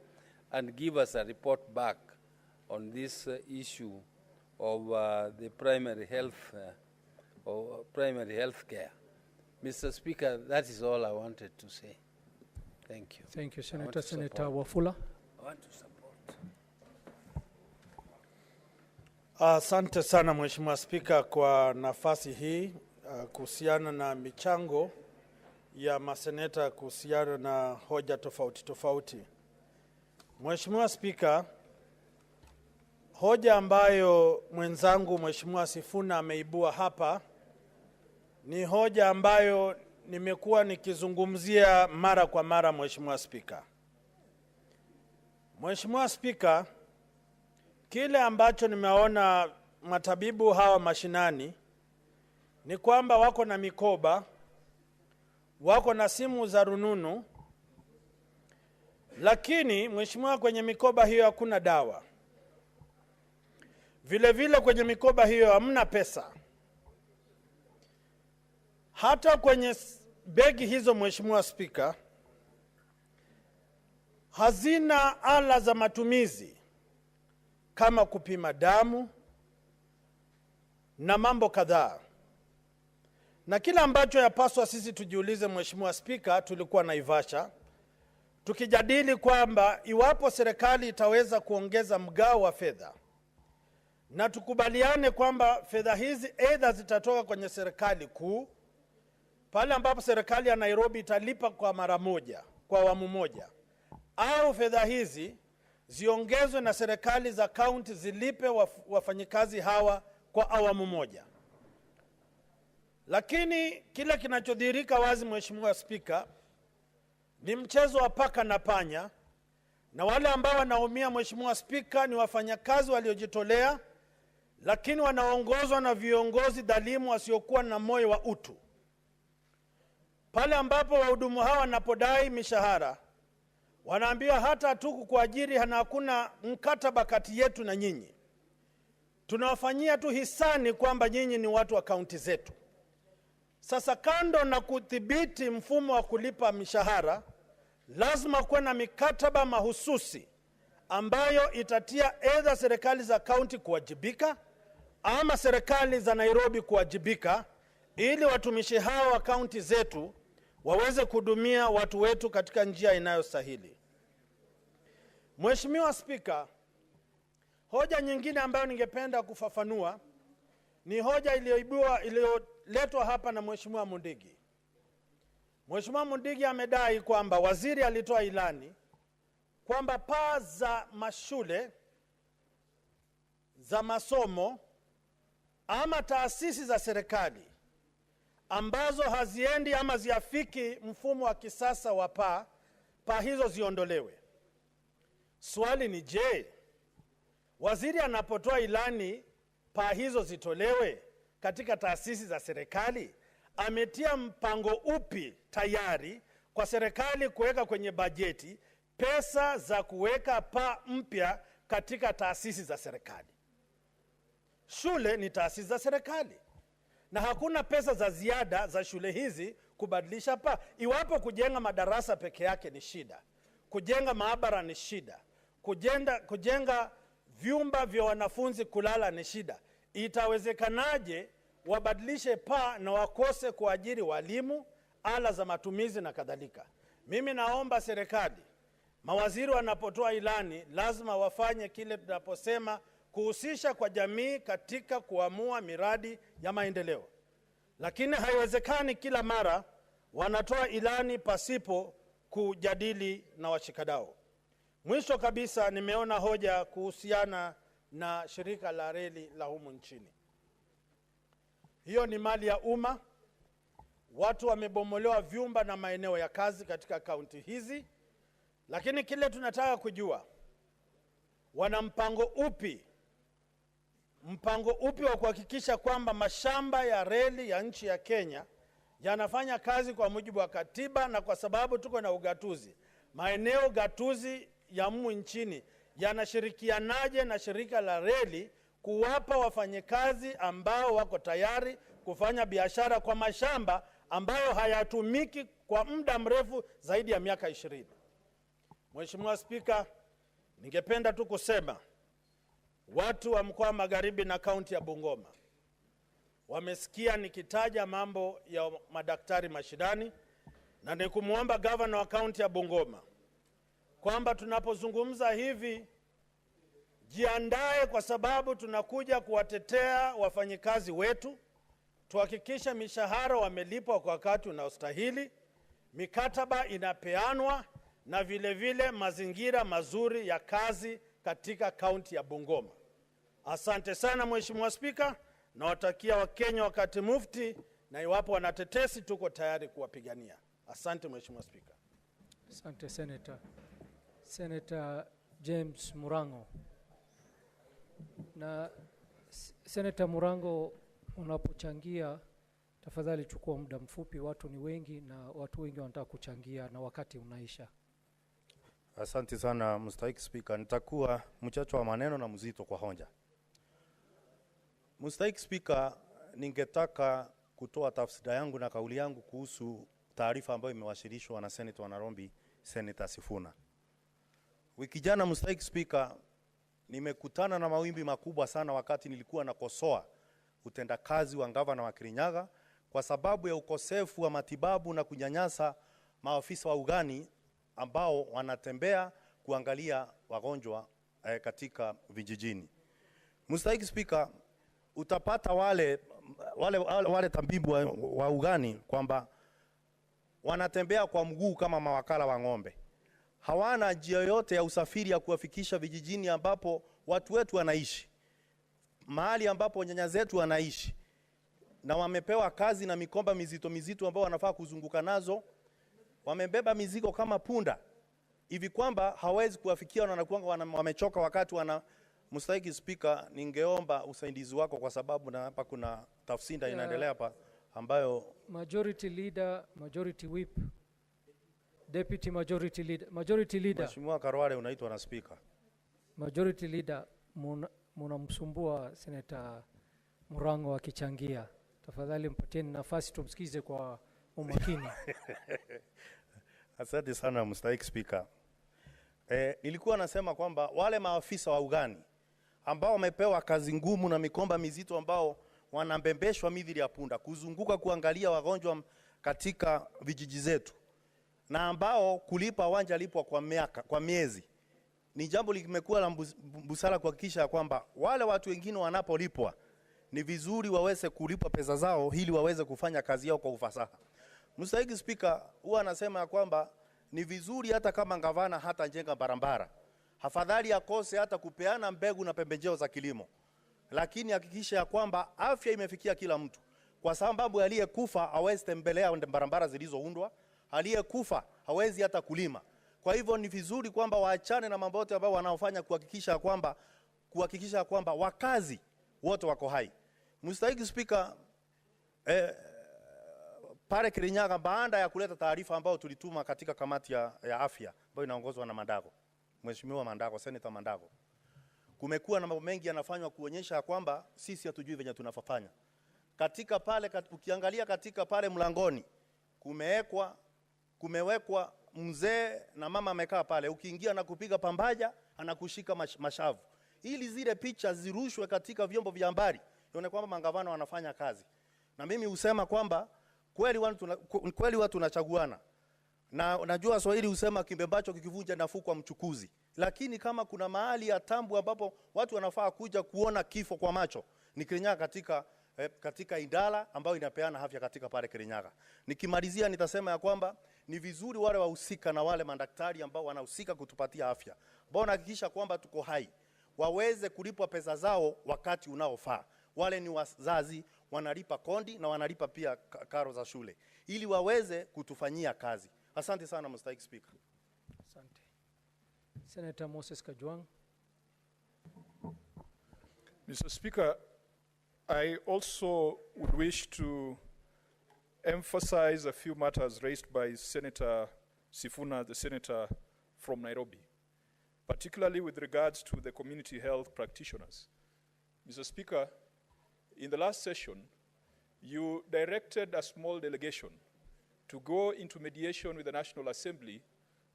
and give us a report back on this issue of the primary health or primary health care. Mr. Speaker, that is all I wanted to say. Thank you. Thank you, Senator. Senator Wafula. I want to support. Asante sana Mheshimiwa Spika kwa nafasi hii kuhusiana na michango ya maseneta kuhusiana na hoja tofauti tofauti. Mheshimiwa Spika, hoja ambayo mwenzangu Mheshimiwa Sifuna ameibua hapa ni hoja ambayo nimekuwa nikizungumzia mara kwa mara Mheshimiwa Spika. Mheshimiwa Spika, kile ambacho nimeona matabibu hawa mashinani ni kwamba wako na mikoba, wako na simu za rununu, lakini Mheshimiwa, kwenye mikoba hiyo hakuna dawa. Vile vile kwenye mikoba hiyo hamna pesa. Hata kwenye begi hizo Mheshimiwa Spika, hazina ala za matumizi kama kupima damu na mambo kadhaa. Na kila ambacho yapaswa sisi tujiulize Mheshimiwa Spika, tulikuwa Naivasha tukijadili kwamba iwapo serikali itaweza kuongeza mgao wa fedha na tukubaliane kwamba fedha hizi aidha zitatoka kwenye serikali kuu, pale ambapo serikali ya Nairobi italipa kwa mara moja, kwa awamu moja, au fedha hizi ziongezwe na serikali za kaunti zilipe wafanyikazi hawa kwa awamu moja. Lakini kile kinachodhihirika wazi Mheshimiwa Spika ni mchezo wa paka na panya, na wale ambao wanaumia Mheshimiwa Spika ni wafanyakazi waliojitolea, lakini wanaongozwa na viongozi dhalimu wasiokuwa na moyo wa utu. Pale ambapo wahudumu hawa wanapodai mishahara, wanaambiwa hata hatuku kuajiri, hakuna mkataba kati yetu na nyinyi. Tunawafanyia tu hisani kwamba nyinyi ni watu wa kaunti zetu. Sasa kando na kudhibiti mfumo wa kulipa mishahara, lazima kuwe na mikataba mahususi ambayo itatia aidha serikali za kaunti kuwajibika ama serikali za Nairobi kuwajibika, ili watumishi hao wa kaunti zetu waweze kuhudumia watu wetu katika njia inayostahili. Mheshimiwa Spika, Hoja nyingine ambayo ningependa kufafanua ni hoja iliyoletwa hapa na Mheshimiwa Mundigi. Mheshimiwa Mundigi amedai kwamba waziri alitoa ilani kwamba paa za mashule za masomo ama taasisi za serikali ambazo haziendi ama ziafiki mfumo wa kisasa wa paa hizo ziondolewe. Swali ni je, waziri anapotoa ilani paa hizo zitolewe katika taasisi za serikali, ametia mpango upi tayari kwa serikali kuweka kwenye bajeti pesa za kuweka paa mpya katika taasisi za serikali? Shule ni taasisi za serikali na hakuna pesa za ziada za shule hizi kubadilisha paa. Iwapo kujenga madarasa peke yake ni shida, kujenga maabara ni shida, kujenga vyumba vya wanafunzi kulala ni shida, itawezekanaje wabadilishe paa na wakose kuajiri walimu, ala za matumizi na kadhalika? Mimi naomba serikali, mawaziri wanapotoa ilani lazima wafanye kile tunaposema kuhusisha kwa jamii katika kuamua miradi ya maendeleo. Lakini haiwezekani kila mara wanatoa ilani pasipo kujadili na washikadau. Mwisho kabisa, nimeona hoja kuhusiana na shirika la reli la humu nchini. Hiyo ni mali ya umma. Watu wamebomolewa vyumba na maeneo ya kazi katika kaunti hizi. Lakini kile tunataka kujua, wana mpango upi wa kuhakikisha kwamba mashamba ya reli ya nchi ya Kenya yanafanya kazi kwa mujibu wa katiba? Na kwa sababu tuko na ugatuzi, maeneo gatuzi ya humu nchini yanashirikianaje na shirika la reli kuwapa wafanyakazi ambao wako tayari kufanya biashara kwa mashamba ambayo hayatumiki kwa muda mrefu zaidi ya miaka 20? Mheshimiwa Spika, ningependa tu kusema watu wa mkoa wa Magharibi na kaunti ya Bungoma wamesikia nikitaja mambo ya madaktari mashinani, na nikumuomba gavana wa kaunti ya Bungoma kwamba tunapozungumza hivi jiandae, kwa sababu tunakuja kuwatetea wafanyikazi wetu. Tuhakikisha mishahara wamelipwa kwa wakati unaostahili, mikataba inapeanwa, na vile vile mazingira mazuri ya kazi katika kaunti ya Bungoma. Asante sana Mheshimiwa Spika, na watakia Wakenya wakati mufti, na iwapo wanatetesi tuko tayari kuwapigania. Asante Mheshimiwa Spika. Asante Senator James Murango. Na Senator Murango, unapochangia tafadhali chukua muda mfupi, watu ni wengi na watu wengi wanataka kuchangia na wakati unaisha. Asante sana Mstahiki Spika, nitakuwa mchache wa maneno na mzito kwa hoja. Mstahiki Spika, ningetaka kutoa tafsiri yangu na kauli yangu kuhusu taarifa ambayo imewasilishwa na Senator wa Nairobi, Senator Sifuna. Wiki jana Mstahiki Spika, nimekutana na mawimbi makubwa sana wakati nilikuwa nakosoa utendakazi wa gavana wa Kirinyaga kwa sababu ya ukosefu wa matibabu na kunyanyasa maafisa wa ugani ambao wanatembea kuangalia wagonjwa katika vijijini. Mstahiki Spika, utapata wale tabibu wa ugani kwamba wanatembea kwa mguu kama mawakala wa ng'ombe. Hawana njia yoyote ya usafiri ya kuwafikisha vijijini ambapo watu wetu wanaishi, mahali ambapo nyanya zetu wanaishi, na wamepewa kazi na mikomba mizito ambao wanafaa kuzunguka nazo. Wamebeba mizigo kama punda hivi kwamba hawezi kuwafikia, na wanakuwa wamechoka wakati wana. Mstahiki Spika, ningeomba usaidizi wako kwa sababu na hapa kuna tafsiri inaendelea hapa ambayo Majority Leader, Majority Whip, Deputy Majority Leader. Mheshimiwa Karwale unaitwa na Spika. Majority Leader, mnamsumbua Senator Murango akichangia. Tafadhali mpatieni nafasi tumsikize kwa umakini. Asante sana Mstahiki Spika. Nilikuwa nasema kwamba wale maafisa wa ugani ambao wamepewa kazi ngumu na mikomba mizito ambao wanambembeshwa midhili ya punda kuzunguka kuangalia wagonjwa katika vijiji zetu, na ambao kulipa wanja lipwa kwa miezi, ni jambo limekuwa la busara kuhakikisha kwamba wale watu wengine wanapolipwa ni vizuri waweze kulipwa pesa zao ili waweze kufanya kazi yao kwa ufasaha. Mstahiki Spika huwa anasema ya kwamba ni vizuri hata kama gavana hata jenga barabara, afadhali akose hata kupeana mbegu na pembejeo za kilimo, lakini hakikisha ya kwamba afya imefikia kila mtu, kwa sababu aliyekufa hawezi tembelea barabara zilizoundwa, aliyekufa hawezi hata kulima. Kwa hivyo ni vizuri kwamba waachane na mambo yote ambao wanaofanya kuhakikisha kwamba wakazi wote wako hai. Mstahiki Spika, pale Kirinyaga, baada ya kuleta taarifa ambayo tulituma katika kamati ya afya ambayo inaongozwa na Mandago, Mheshimiwa Mandago, Senator Mandago, kumekuwa na mambo mengi yanafanywa kuonyesha kwamba sisi hatujui venye tunafanya. Katika pale ukiangalia katika pale mlangoni kumewekwa mzee na mama amekaa pale, ukiingia na kupiga pambaja anakushika mashavu, ili zile picha zirushwe katika vyombo vya habari ione kwamba magavana wanafanya kazi. Na mimi husema kwamba kweli watu tunachaguana, na unajua Swahili husema kimbembacho kikivunja nafuu kwa mchukuzi, lakini kama kuna mahali ya tambu ambapo watu wanafaa kuja kuona kifo kwa macho ni Kirinyaga, katika idara ambayo inapeana afya katika pale Kirinyaga. Nikimalizia nitasema ya kwamba ni vizuri wale wahusika na wale madaktari ambao wanahusika kutupatia afya, ambao wanahakikisha kwamba tuko hai, waweze kulipwa pesa zao wakati unaofaa. Wale ni wazazi, wanalipa kondi na wanalipa pia karo za shule, ili waweze kutufanyia kazi. Asante sana Mstahiki Spika. Asante. Senator Moses Kajwang. Mr. Speaker, I also would wish to emphasize a few matters raised by Senator Sifuna, the senator from Nairobi, particularly with regards to the community health practitioners. Mr. Speaker, in the last session, you directed a small delegation to go into mediation with the National Assembly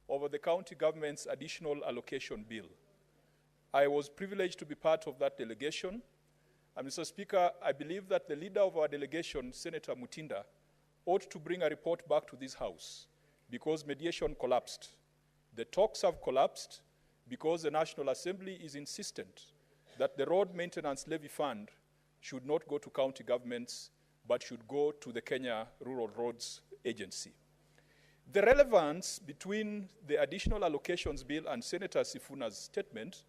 over the county government's additional allocation bill. I was privileged to be part of that delegation. And Mr. Speaker, I believe that the leader of our delegation, Senator Mutinda, ought to bring a report back to this House because mediation collapsed. The talks have collapsed because the National Assembly is insistent that the Road Maintenance Levy Fund should not go to county governments, but should go to the Kenya Rural Roads Agency. The relevance between the additional allocations bill and Senator Sifuna's statement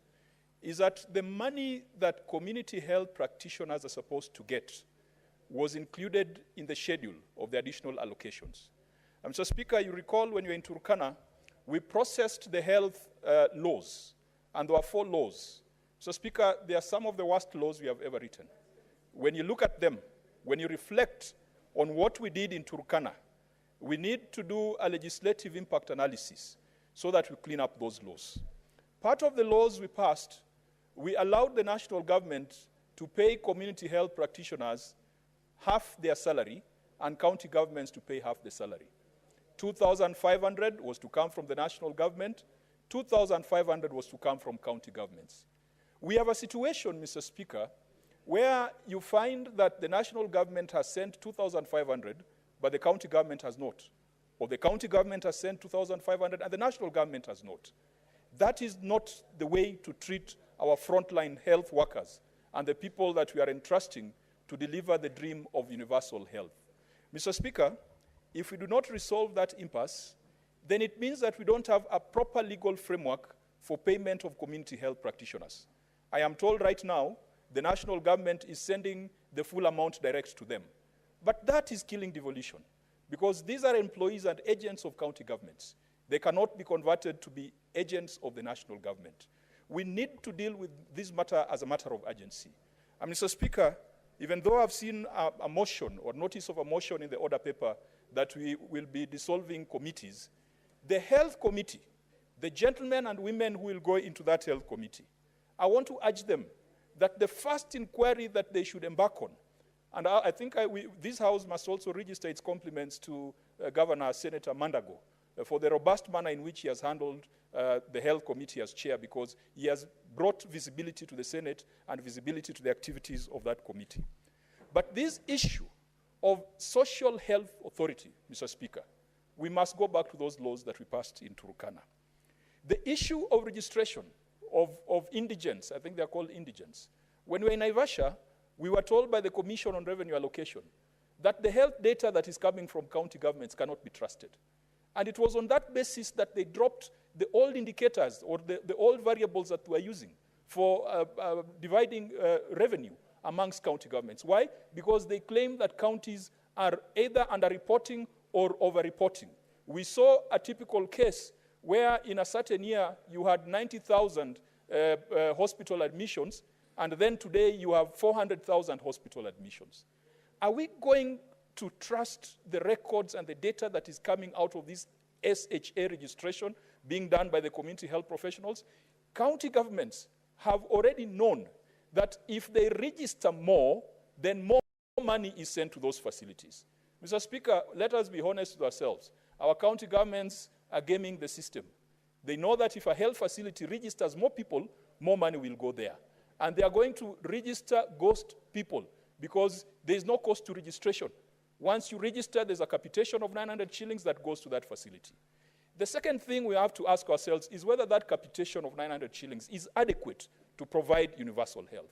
is that the money that community health practitioners are supposed to get was included in the schedule of the additional allocations. Mr. Speaker, you recall when you were in Turkana, we processed the health laws, and there were 4 laws. Mr. Speaker, they are some of the worst laws we have ever written. When you look at them, when you reflect on what we did in Turkana, we need to do a legislative impact analysis so that we clean up those laws. Part of the laws we passed, we allowed the national government to pay community health practitioners half their salary and county governments to pay half the salary. 2,500 was to come from the national government, 2,500 was to come from county governments. We have a situation, Mr. Speaker, where you find that the national government has sent 2,500, but the county government has not. Or the county government has sent 2,500 and the national government has not. That is not the way to treat our frontline health workers and the people that we are entrusting to deliver the dream of universal health. Mr. Speaker, if we do not resolve that impasse, then it means that we don't have a proper legal framework for payment of community health practitioners. I am told right now the national government is sending the full amount direct to them. But that is killing devolution, because these are employees and agents of county governments. They cannot be converted to be agents of the national government. We need to deal with this matter as a matter of urgency. And Mr. Speaker, even though I've seen a motion or notice of a motion in the order paper that we will be dissolving committees, the health committee, the gentlemen and women who will go into that health committee, I want to urge them that the first inquiry that they should embark on, and I think this House must also register its compliments to Governor Senator Mandago for the robust manner in which he has handled the health committee as chair, because he has brought visibility to the Senate and visibility to the activities of that committee. But this issue of social health authority, Mr. Speaker, we must go back to those laws that we passed in Turkana. The issue of registration of indigents. I think they're called indigents. When we were in Naivasha, we were told by the Commission on Revenue Allocation that the health data that is coming from county governments cannot be trusted. And it was on that basis that they dropped the old indicators or the old variables that we were using for dividing revenue amongst county governments. Why? Because they claim that counties are either underreporting or overreporting. We saw a typical case where in a certain year you had 90,000 hospital admissions, and then today you have 400,000 hospital admissions. Are we going to trust the records and the data that is coming out of this SHA registration being done by the community health professionals? County governments have already known that if they register more, then more money is sent to those facilities. Mr. Speaker, let us be honest with ourselves. Our county governments are gaming the system. They know that if a health facility registers more people, more money will go there. And they are going to register ghost people because there is no cost to registration. Once you register, there's a capitation of 900 shillings that goes to that facility. The second thing we have to ask ourselves is whether that capitation of 900 shillings is adequate to provide universal health.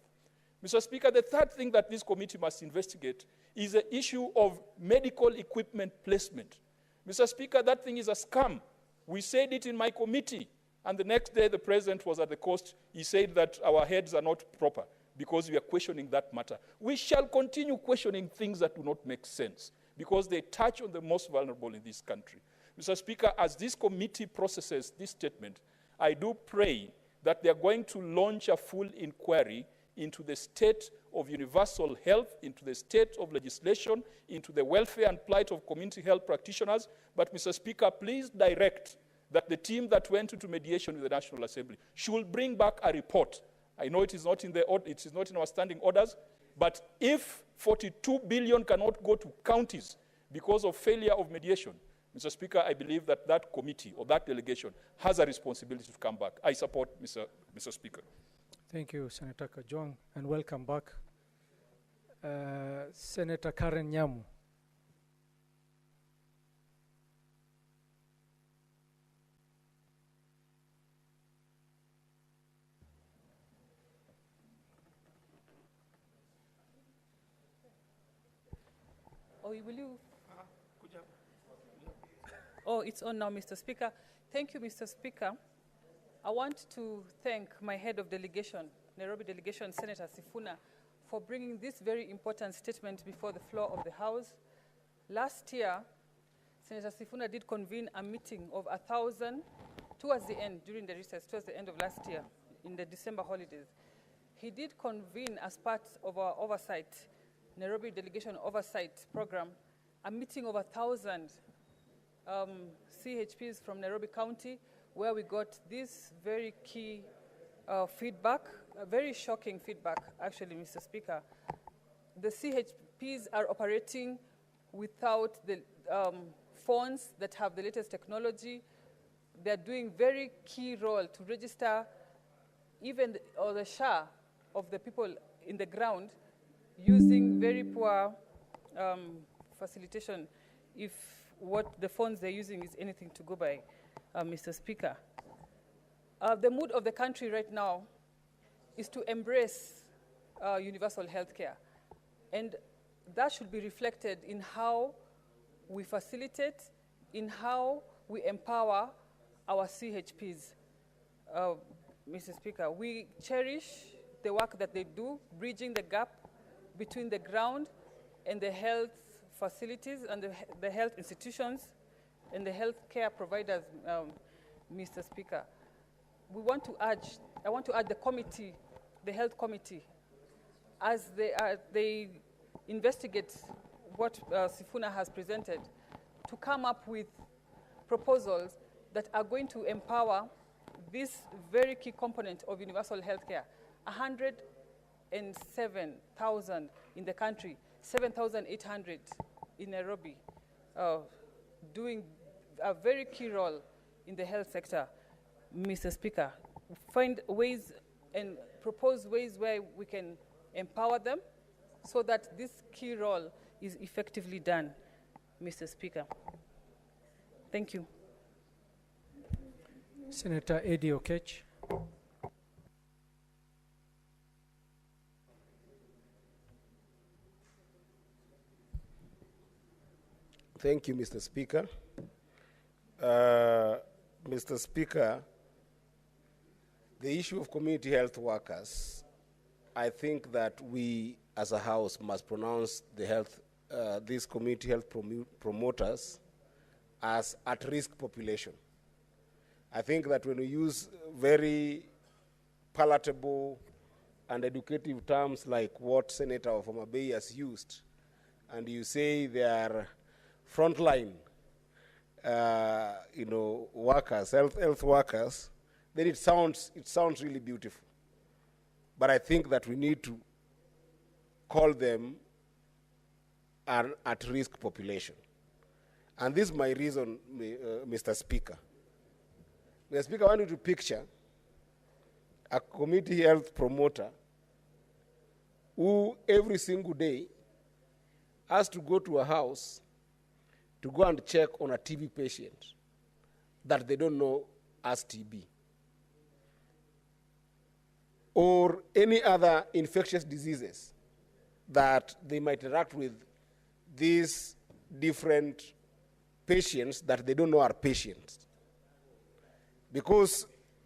Mr. Speaker, the third thing that this committee must investigate is the issue of medical equipment placement. Mr. Speaker, that thing is a scam. We said it in my committee, and the next day the president was at the coast. He said that our heads are not proper because we are questioning that matter. We shall continue questioning things that do not make sense because they touch on the most vulnerable in this country. Mr. Speaker, as this committee processes this statement, I do pray that they are going to launch a full inquiry into the state of universal health, into the state of legislation, into the welfare and plight of community health practitioners. But, Mr. Speaker, please direct that the team that went into mediation with the National Assembly should bring back a report. I know it is not in our standing orders, but if 42 billion cannot go to counties because of failure of mediation, Mr. Speaker, I believe that that committee or that delegation has a responsibility to come back. I support Mr. Speaker. Thank you, Senator Kajwang, and welcome back. Senator Karen Nyamu. Oh, will you? Oh, it's on now, Mr. Speaker. Thank you, Mr. Speaker. I want to thank my head of delegation, Nairobi delegation, Senator Sifuna, for bringing this very important statement before the floor of the House. Last year, Senator Sifuna did convene a meeting of 1,000 towards the end, during the recess, towards the end of last year, in the December holidays. He did convene as part of our oversight, Nairobi delegation oversight program, a meeting of 1,000 CHPs from Nairobi County, where we got this very key feedback, a very shocking feedback, actually, Mr. Speaker. The CHPs are operating without the phones that have the latest technology. They're doing very key role to register even the share of the people in the ground using very poor facilitation if what the phones they're using is anything to go by. Mr. Speaker. The mood of the country right now is to embrace universal health care. And that should be reflected in how we facilitate, in how we empower our CHPs. Mr. Speaker, we cherish the work that they do, bridging the gap between the ground and the health facilities and the health institutions and the health care providers, Mr. Speaker. I want to urge the committee, the health committee, as they investigate what Sifuna has presented, to come up with proposals that are going to empower this very key component of universal health care. 107,000 in the country, 7,800 in Nairobi, doing a very key role in the health sector, Mr. Speaker. Find ways and propose ways where we can empower them so that this key role is effectively done, Mr. Speaker. Thank you. Senator Eddie Okech. Thank you, Mr. Speaker. Mr. Speaker, the issue of community health workers, I think that we as a House must pronounce these community health promoters as at-risk population. I think that when we use very palatable and educative terms like what Senator of Homa Bay has used, and you say they are frontline workers, health workers, then it sounds really beautiful. But I think that we need to call them an at-risk population. And this is my reason, Mr. Speaker. Mr. Speaker, I want you to picture a community health promoter who every single day has to go to a house to go and check on a TB patient that they don't know as TB, or any other infectious diseases that they might interact with these different patients that they don't know are patients. Because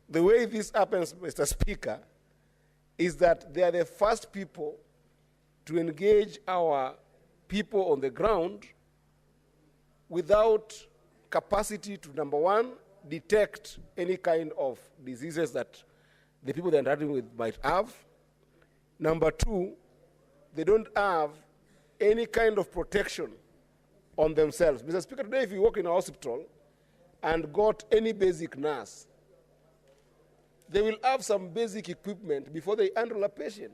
the way this happens, Mr. Speaker, is that they are the first people to engage our people on the ground without capacity to, number one, detect any kind of diseases that the people they're interacting with might have. Number two, they don't have any kind of protection on themselves. Mr. Speaker, today if you walk in a hospital and got any basic nurse, they will have some basic equipment before they handle a patient.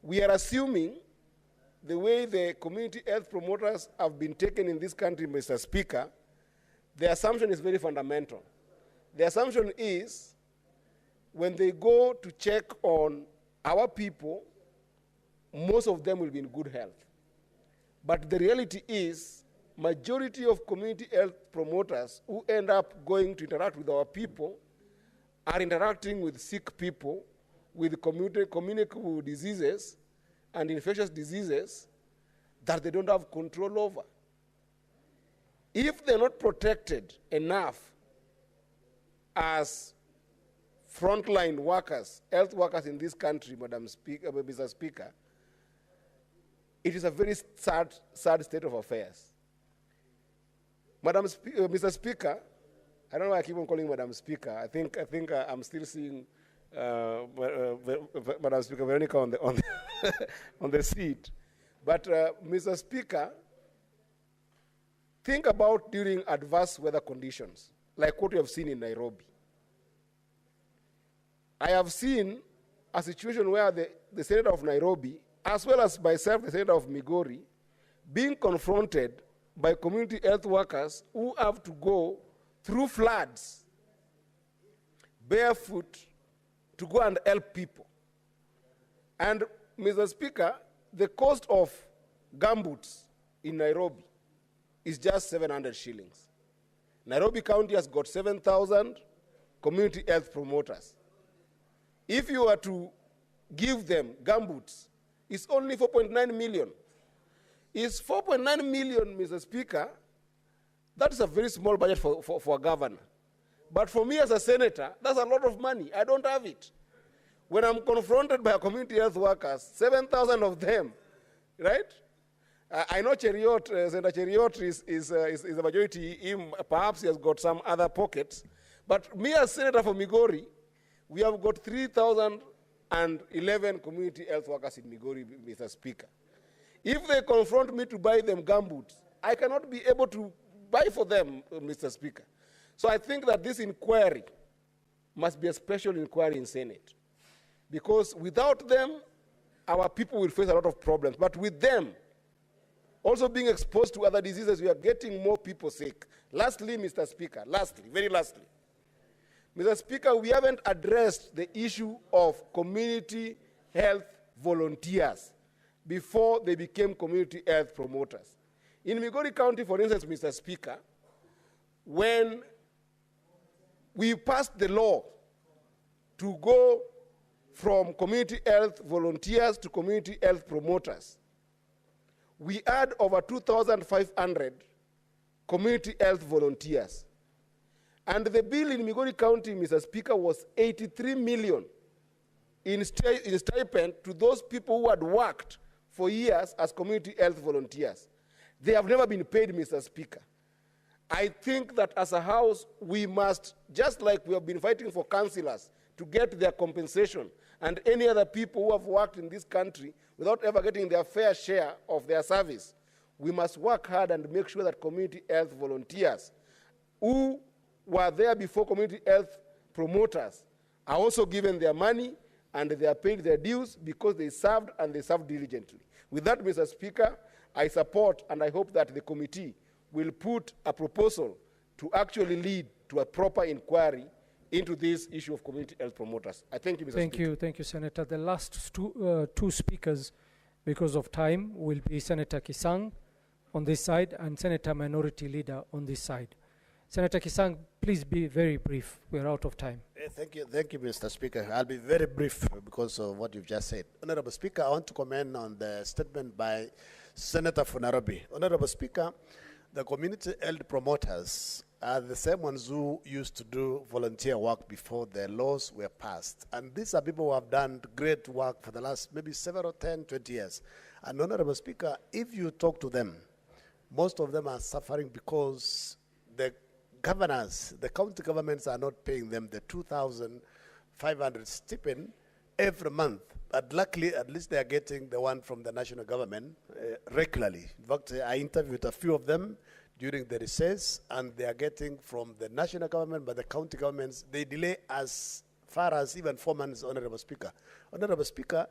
We are assuming the way the community health promoters have been taken in this country, Mr. Speaker, the assumption is very fundamental. The assumption is when they go to check on our people, most of them will be in good health. But the reality is, majority of community health promoters who end up going to interact with our people are interacting with sick people, with communicable diseases and infectious diseases that they don't have control over. If they're not protected enough as frontline workers, health workers in this country, Mr. Speaker, it is a very sad state of affairs. Mr. Speaker, I don't know why I keep on calling Madam Speaker. I think I'm still seeing Madam Speaker Veronica on the seat. But Mr. Speaker, think about during adverse weather conditions, like what we have seen in Nairobi. I have seen a situation where the Senator of Nairobi, as well as myself, the Senator of Migori, being confronted by community health workers who have to go through floods, barefoot, to go and help people. And, Mr. Speaker, the cost of gumboots in Nairobi is just 700 shillings. Nairobi County has got 7,000 community health promoters. If you were to give them gumboots, it's only 4.9 million. It's 4.9 million, Mr. Speaker. That is a very small budget for a governor. But for me as a senator, that's a lot of money. I don't have it. When I'm confronted by community health workers, 7,000 of them, right? I know Cheriot, Senator Cheriot is a majority. Perhaps he has got some other pockets. But me as senator for Migori, we have got 3,011 community health workers in Migori, Mr. Speaker. If they confront me to buy them gumboots, I cannot be able to buy for them, Mr. Speaker. So I think that this inquiry must be a special inquiry in Senate. Because without them, our people will face a lot of problems. But with them, also being exposed to other diseases, we are getting more people sick. Lastly, Mr. Speaker, very lastly, Mr. Speaker, we haven't addressed the issue of community health volunteers before they became community health promoters. In Migori County, for instance, Mr. Speaker, when we passed the law to go from community health volunteers to community health promoters, we had over 2,500 community health volunteers. And the bill in Migori County, Mr. Speaker, was 83 million in stipend to those people who had worked for years as community health volunteers. They have never been paid, Mr. Speaker. I think that as a House, we must, just like we have been fighting for councillors to get their compensation and any other people who have worked in this country without ever getting their fair share of their service, we must work hard and make sure that community health volunteers who were there before community health promoters are also given their money and they are paid their dues because they served and they served diligently. With that, Mr. Speaker, I support and I hope that the committee will put a proposal to actually lead to a proper inquiry into this issue of community health promoters. I thank you, Mr. Speaker. Thank you, Senator. The last two speakers, because of time, will be Senator Kisang on this side and Senator Minority Leader on this side. Senator Kisang, please be very brief. We're out of time. Thank you, Mr. Speaker. I'll be very brief because of what you've just said. Honorable Speaker, I want to comment on the statement by Senator Funarobi. Honorable Speaker, the community health promoters are the same ones who used to do volunteer work before the laws were passed. And these are people who have done great work for the last maybe several 10, 20 years. And Honorable Speaker, if you talk to them, most of them are suffering because the governors, the county governments are not paying them the 2,500 stipend every month. But luckily, at least they are getting the one from the national government regularly. In fact, I interviewed a few of them during the recess, and they are getting from the national government, but the county governments, they delay as far as even 4 months, Honorable Speaker. Honorable Speaker,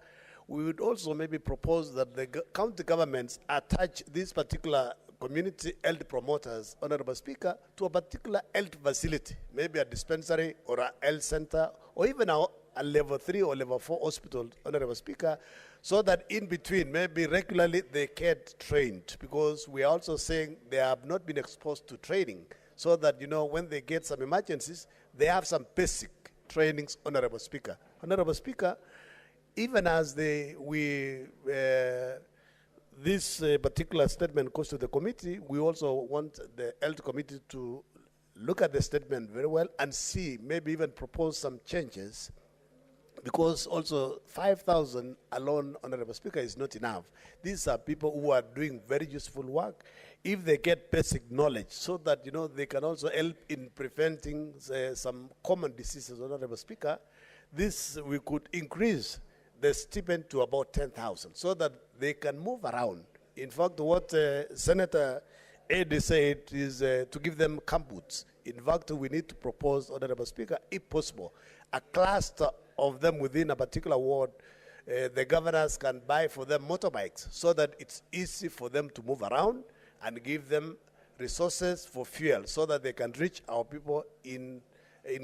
we would also maybe propose that the county governments attach these particular community health promoters, Honorable Speaker, to a particular health facility, maybe a dispensary or a health center, or even a level 3 or level 4 hospital, Honorable Speaker, so that in between, maybe regularly they get trained, because we are also saying they have not been exposed to training, so that, you know, when they get some emergencies, they have some basic trainings, Honorable Speaker. Honorable Speaker, even as this particular statement goes to the committee, we also want the health committee to look at the statement very well and see, maybe even propose some changes, because also 5,000 alone, Honorable Speaker, is not enough. These are people who are doing very useful work. If they get basic knowledge, so that, you know, they can also help in preventing some common diseases, Honorable Speaker, this we could increase the stipend to about 10,000, so that they can move around. In fact, what Senator Eddie said is to give them gumboots. In fact, we need to propose, Honorable Speaker, if possible, a cluster of them within a particular ward. The governors can buy for them motorbikes, so that it's easy for them to move around, and give them resources for fuel, so that they can reach our people in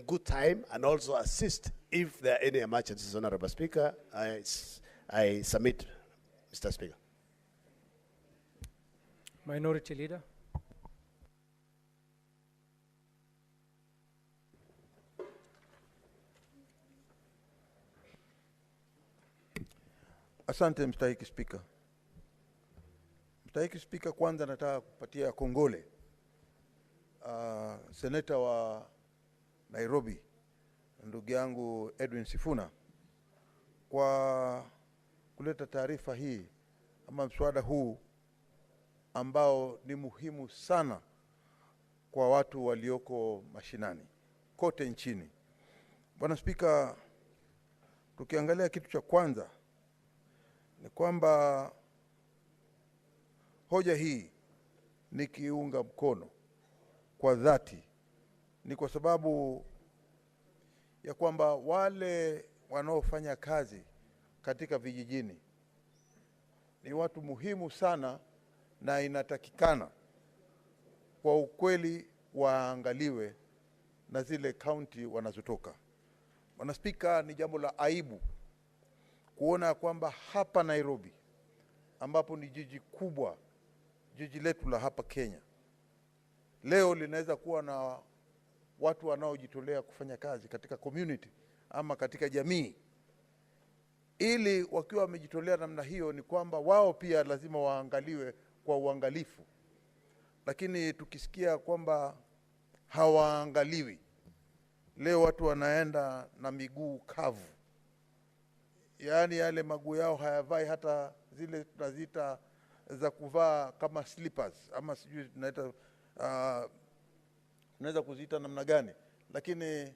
good time, and also assist if there are any emergencies. Honorable Speaker, I submit, Mr. Speaker. Minority Leader. Asante Mstahiki Spika. Mstahiki Spika, kwanza nataka kupatia kongole seneta wa Nairobi, ndugu yangu Edwin Sifuna, kwa kuleta taarifa hii ama mswada huu ambao ni muhimu sana kwa watu walioko mashinani kote nchini. Bwana Spika, tukiangalia kitu cha kwanza ni kwamba hoja hii nikiunga mkono kwa dhati, ni kwa sababu ya kwamba wale wanaofanya kazi katika vijijini ni watu muhimu sana, na inatakikana kwa ukweli waangaliwe na zile kaunti wanazotoka. Bwana Spika, ni jambo la aibu kuona kwamba hapa Nairobi, ambapo ni jiji kubwa, jiji letu la hapa Kenya, leo linaweza kuwa na watu wanaojitolea kufanya kazi katika community ama katika jamii, ili wakiwa wamejitolea namna hiyo ni kwamba wao pia lazima waangaliwe kwa uangalifu. Lakini tukisikia kwamba hawaangaliwi, leo watu wanaenda na miguu kavu, yaani yale maguu yao hayavai hata zile tunaziita za kuvaa kama slippers, ama sijui tunaita tunaweza kuziita namna gani, lakini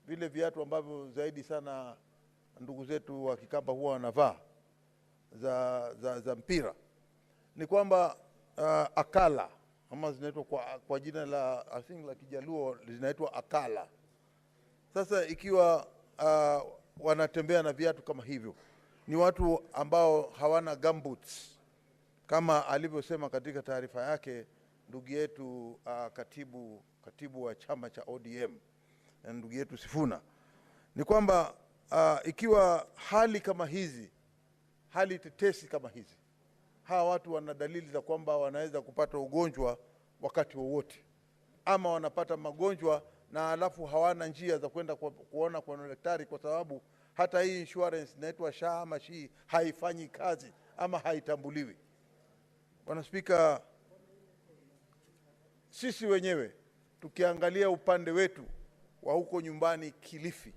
vile viatu ambavyo zaidi sana ndugu zetu wa Kikamba huwa wanavaa za mpira, ni kwamba akala, ama zinaitwa kwa jina la I think la Kijaluo zinaitwa akala. Sasa ikiwa wanatembea na viatu kama hivyo, ni watu ambao hawana gumboots, kama alivyosema katika taarifa yake ndugu yetu katibu wa chama cha ODM ndugu yetu Sifuna, ni kwamba ikiwa hali kama hizi, hali tetesi kama hizi, hawa watu wana dalili za kwamba wanaweza kupata ugonjwa wakati wowote, ama wanapata magonjwa na alafu hawana njia za kwenda kuona kwa daktari, kwa sababu hata hii insurance inaitwa SHA ama SHI haifanyi kazi ama haitambuliwi. Bwana Spika, sisi wenyewe tukiangalia upande wetu wa huko nyumbani Kilifi,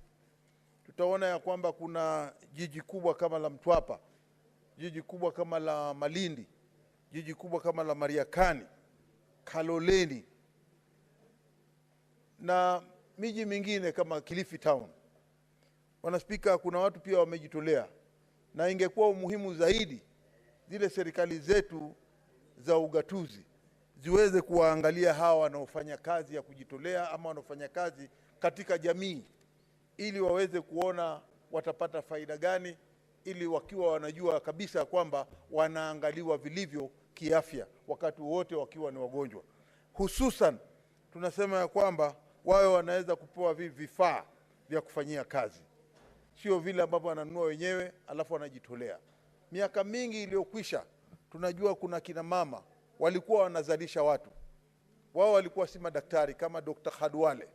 tutaona ya kwamba kuna jiji kubwa kama la Mtwapa, jiji kubwa kama la Malindi, jiji kubwa kama la Mariakani, Kaloleni na miji mingine kama Kilifi Town. Bwana Spika, kuna watu pia wamejitolea, na ingekuwa umuhimu zaidi zile serikali zetu za ugatuzi ziweze kuwaangalia hawa wanaofanya kazi ya kujitolea ama wanaofanya kazi katika jamii, ili waweze kuona watapata faida gani, ili wakiwa wanajua kabisa kwamba wanaangaliwa vilivyo kiafya wakati wote wakiwa ni wagonjwa. Hususan tunasema ya kwamba wao wanaweza kupewa vifaa vya kufanyia kazi, sio vile ambavyo wananunua wenyewe alafu wanajitolea. Miaka mingi iliyokwisha tunajua kuna kina mama walikuwa wanazalisha watu, wao walikuwa si madaktari kama Dr. Khadwale.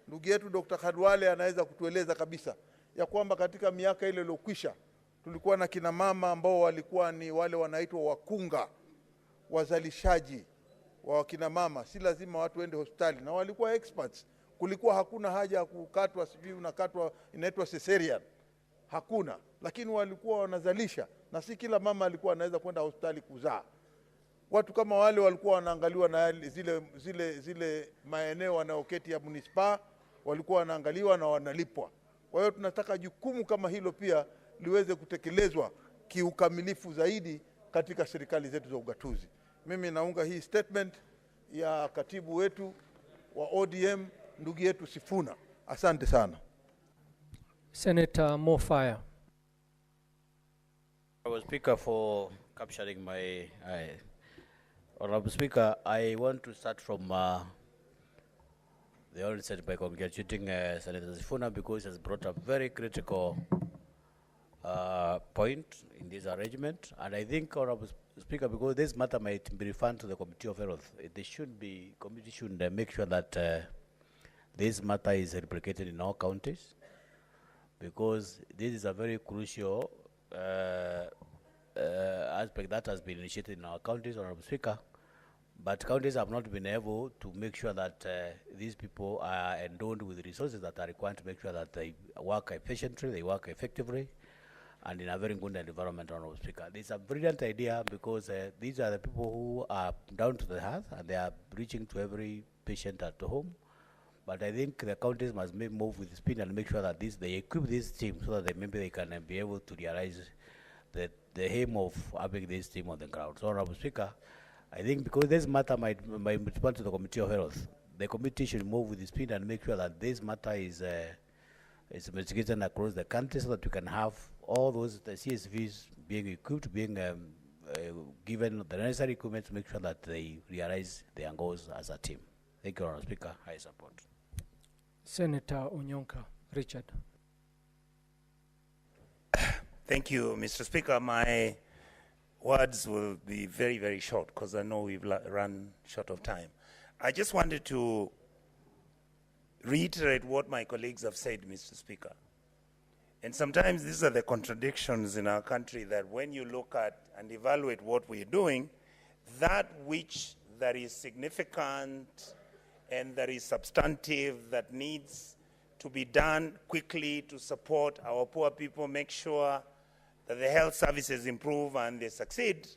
Ndugu yetu Dr. Khadwale anaweza kutueleza kabisa ya kwamba katika miaka ile iliyokwisha tulikuwa na kina mama ambao walikuwa ni wale wanaitwa wakunga, wazalishaji wa kina mama. Si lazima watu waende hospitali, na walikuwa experts. Kulikuwa hakuna haja ya kukatwa, sijui unakatwa inaitwa cesarean, hakuna, lakini walikuwa wanazalisha, na si kila mama alikuwa anaweza kwenda hospitali kuzaa. Watu kama wale walikuwa wanaangaliwa na zile maeneo wanayoketi ya munisipa, walikuwa wanaangaliwa na wanalipwa. Kwa hiyo tunataka jukumu kama hilo pia liweze kutekelezwa kiukamilifu zaidi katika serikali zetu za ugatuzi. Mimi naunga hii statement ya katibu wetu wa ODM ndugu yetu Sifuna. Asante sana. Senator Mofaya. Honorable Speaker, for capturing my Honorable Speaker, I want to start from the onset by congratulating Senator Sifuna, because he has brought a very critical point in this arrangement. And I think, Honorable Speaker, because this matter might be referred to the Committee of Health, committee should make sure that this matter is replicated in all counties, because this is a very crucial aspect that has been initiated in our counties, Honorable Speaker, but counties have not been able to make sure that these people are endowed with resources that are required to make sure that they work efficiently, they work effectively, and in a very good environment, Honorable Speaker. This is a brilliant idea, because these are the people who are down to the earth, and they are reaching to every patient at home. But I think the counties must move with speed and make sure that they equip this team so that maybe they can be able to realize the aim of having this team on the ground. So, Honorable Speaker, I think because this matter might respond to the Committee of Health, the committee should move with speed and make sure that this matter is investigated across the country, so that we can have all those the CSVs being equipped, being given the necessary equipment to make sure that they realize their goals as a team. Thank you, Honorable Speaker. I support. Senator Onyonka Richard. Thank you, Mr. Speaker. My words will be very, very short, because I know we've run short of time. I just wanted to reiterate what my colleagues have said, Mr. Speaker. And sometimes these are the contradictions in our country, that when you look at and evaluate what we're doing, that which that is significant and that is substantive, that needs to be done quickly to support our poor people, make sure that the health services improve and they succeed,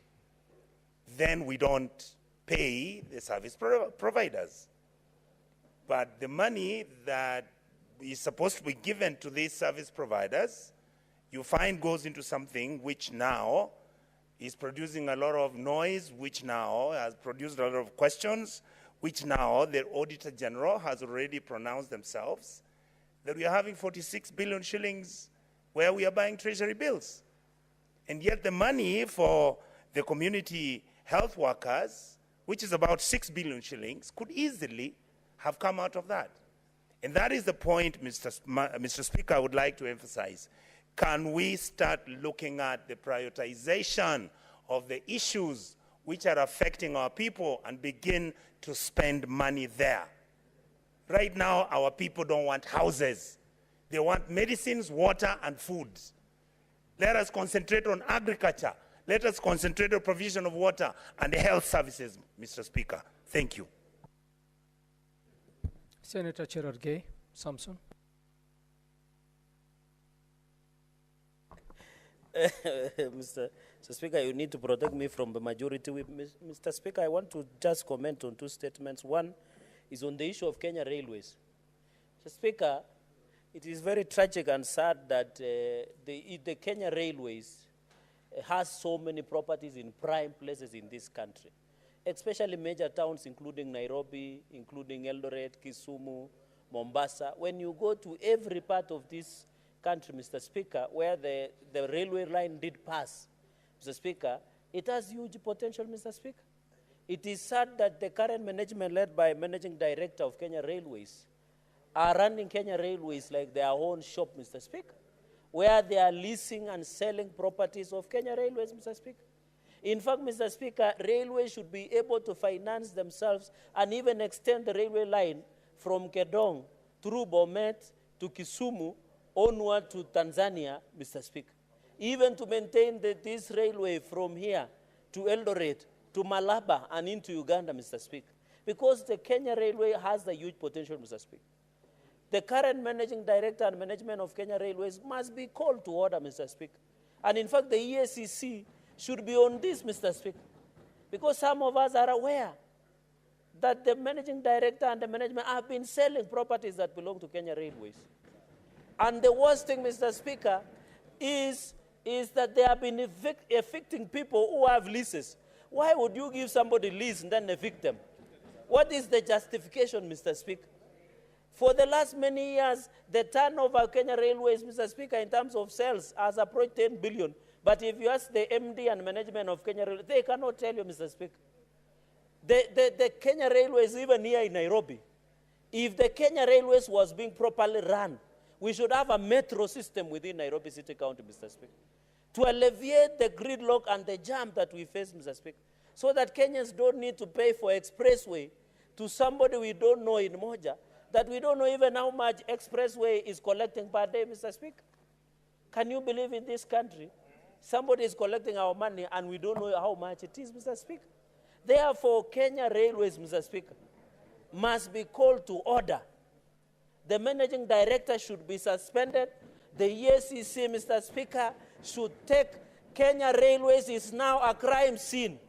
then we don't pay the service providers. But the money that is supposed to be given to these service providers, you find goes into something which now is producing a lot of noise, which now has produced a lot of questions, which now the Auditor General has already pronounced themselves that we are having 46 billion shillings where we are buying treasury bills. And yet the money for the community health workers, which is about 6 billion shillings, could easily have come out of that. And that is the point, Mr. Speaker, I would like to emphasize. Can we start looking at the prioritization of the issues which are affecting our people and begin to spend money there? Right now, our people don't want houses. They want medicines, water, and food. Let us concentrate on agriculture. Let us concentrate on provision of water and health services, Mr. Speaker. Thank you. Senator Cherargei Samson. Mr. Speaker, you need to protect me from the majority whip. Mr. Speaker, I want to just comment on two statements. One is on the issue of Kenya Railways. Mr. Speaker, it is very tragic and sad that the Kenya Railways has so many properties in prime places in this country, especially major towns including Nairobi, including Eldoret, Kisumu, Mombasa. When you go to every part of this country, Mr. Speaker, where the railway line did pass, Mr. Speaker, it has huge potential, Mr. Speaker. It is sad that the current management led by Managing Director of Kenya Railways are running Kenya Railways like their own shop, Mr. Speaker, where they are leasing and selling properties of Kenya Railways, Mr. Speaker. In fact, Mr. Speaker, railways should be able to finance themselves and even extend the railway line from Kedong through Bomet to Kisumu onward to Tanzania, Mr. Speaker. Even to maintain this railway from here to Eldoret, to Malaba, and into Uganda, Mr. Speaker. Because the Kenya Railway has the huge potential, Mr. Speaker. The current Managing Director and management of Kenya Railways must be called to order, Mr. Speaker. And in fact, the EACC should be on this, Mr. Speaker. Because some of us are aware that the Managing Director and the management have been selling properties that belong to Kenya Railways. And the worst thing, Mr. Speaker, is that they have been evicting people who have leases. Why would you give somebody lease and then evict them? What is the justification, Mr. Speaker? For the last many years, the turnover of Kenya Railways, Mr. Speaker, in terms of sales has approached 10 billion. But if you ask the MD and management of Kenya Railways, they cannot tell you, Mr. Speaker. The Kenya Railways, even here in Nairobi, if the Kenya Railways was being properly run, we should have a metro system within Nairobi City County, Mr. Speaker, to alleviate the gridlock and the jam that we face, Mr. Speaker, so that Kenyans don't need to pay for expressway to somebody we don't know in Moja, that we don't know even how much expressway is collecting per day, Mr. Speaker. Can you believe in this country, somebody is collecting our money and we don't know how much it is, Mr. Speaker? Therefore, Kenya Railways, Mr. Speaker, must be called to order. The Managing Director should be suspended. The EACC, Mr. Speaker, should take Kenya Railways is now a crime scene.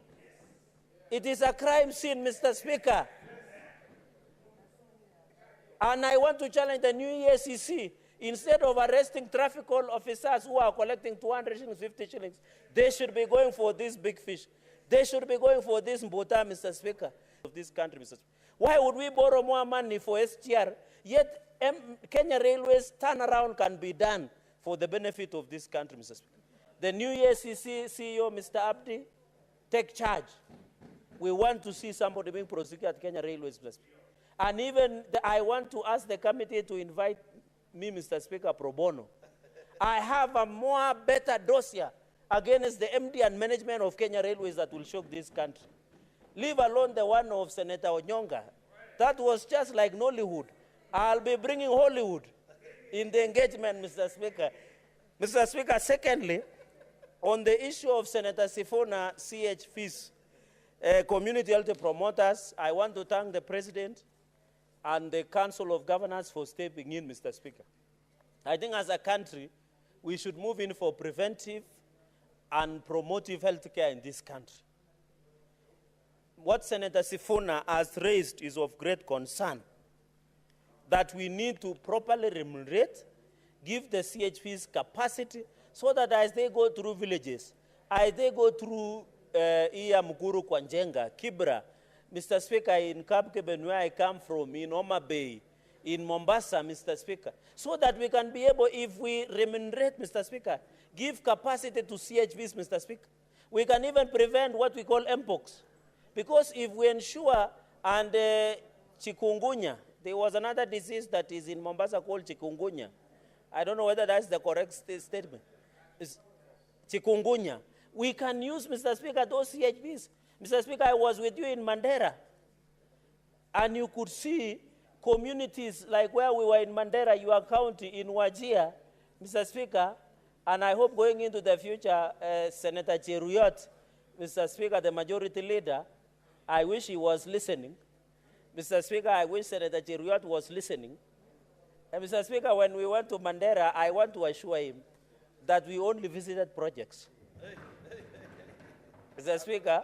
It is a crime scene, Mr. Speaker. And I want to challenge the new EACC. Instead of arresting traffic officers who are collecting 250 shillings, they should be going for this big fish. They should be going for this mbota, Mr. Speaker, of this country, Mr. Speaker. Why would we borrow more money for SGR, yet Kenya Railways turnaround can be done for the benefit of this country, Mr. Speaker? The new EACC CEO, Mr. Abdi, take charge. We want to see somebody being prosecuted at Kenya Railways, Mr. Speaker. And even I want to ask the committee to invite me, Mr. Speaker, pro bono. I have a better dossier against the MD and management of Kenya Railways that will shock this country. Leave alone the one of Senator Onyonga. That was just like Nollywood. I'll be bringing Hollywood in the engagement, Mr. Speaker. Mr. Speaker, secondly, on the issue of Senator Sifuna CH fees, community health promoters, I want to thank the President and the Council of Governors for stepping in, Mr. Speaker. I think as a country, we should move in for preventive and promotive health care in this country. What Senator Sifuna has raised is of great concern, that we need to properly remunerate, give the CHPs capacity, so that as they go through villages, as they go through Iya Mukuru, Kwanjenga, Kibra, Mr. Speaker, in Kapkeben, where I come from, in Homa Bay, in Mombasa, Mr. Speaker, so that we can be able, if we remunerate, Mr. Speaker, give capacity to CHPs, Mr. Speaker, we can even prevent what we call mpox. Because if we ensure, and chikungunya, there was another disease that is in Mombasa called chikungunya. I don't know whether that's the correct statement. It's chikungunya. We can use, Mr. Speaker, those CHPs. Mr. Speaker, I was with you in Mandera, and you could see communities like where we were in Mandera, your county, in Wajir, Mr. Speaker, and I hope going into the future, Senator Cheruyot, Mr. Speaker, the majority leader, I wish he was listening. Mr. Speaker, I wish Senator Cheruyot was listening. And Mr. Speaker, when we went to Mandera, I want to assure him that we only visited projects. Mr. Speaker,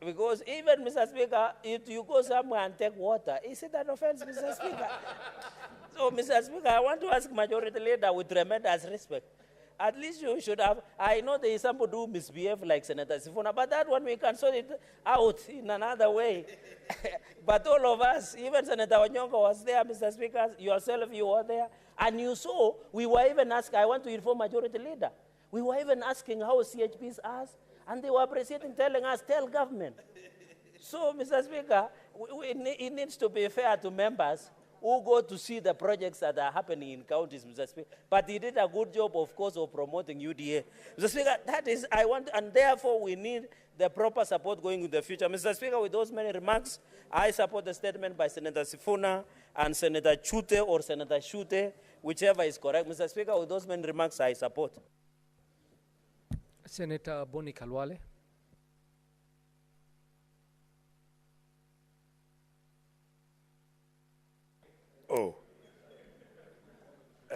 because even, Mr. Speaker, if you go somewhere and take water, is it an offense, Mr. Speaker? So, Mr. Speaker, I want to ask Majority Leader with tremendous respect. At least you should have, I know there is somebody who misbehave like Senator Sifuna, but that one we can sort it out in another way. But all of us, even Senator Wanyonga was there, Mr. Speaker, yourself, you were there, and you saw, we were even asking, I want to inform Majority Leader, we were even asking how CHPs are, and they were appreciating, telling us, tell government. So, Mr. Speaker, it needs to be fair to members who go to see the projects that are happening in counties, Mr. Speaker. But he did a good job, of course, of promoting UDA. Mr. Speaker, that is, I want, and therefore we need the proper support going in the future. Mr. Speaker, with those many remarks, I support the statement by Senator Sifuna and Senator Chute or Senator Shute, whichever is correct. Mr. Speaker, with those many remarks, I support. Senator Boni Kalwale.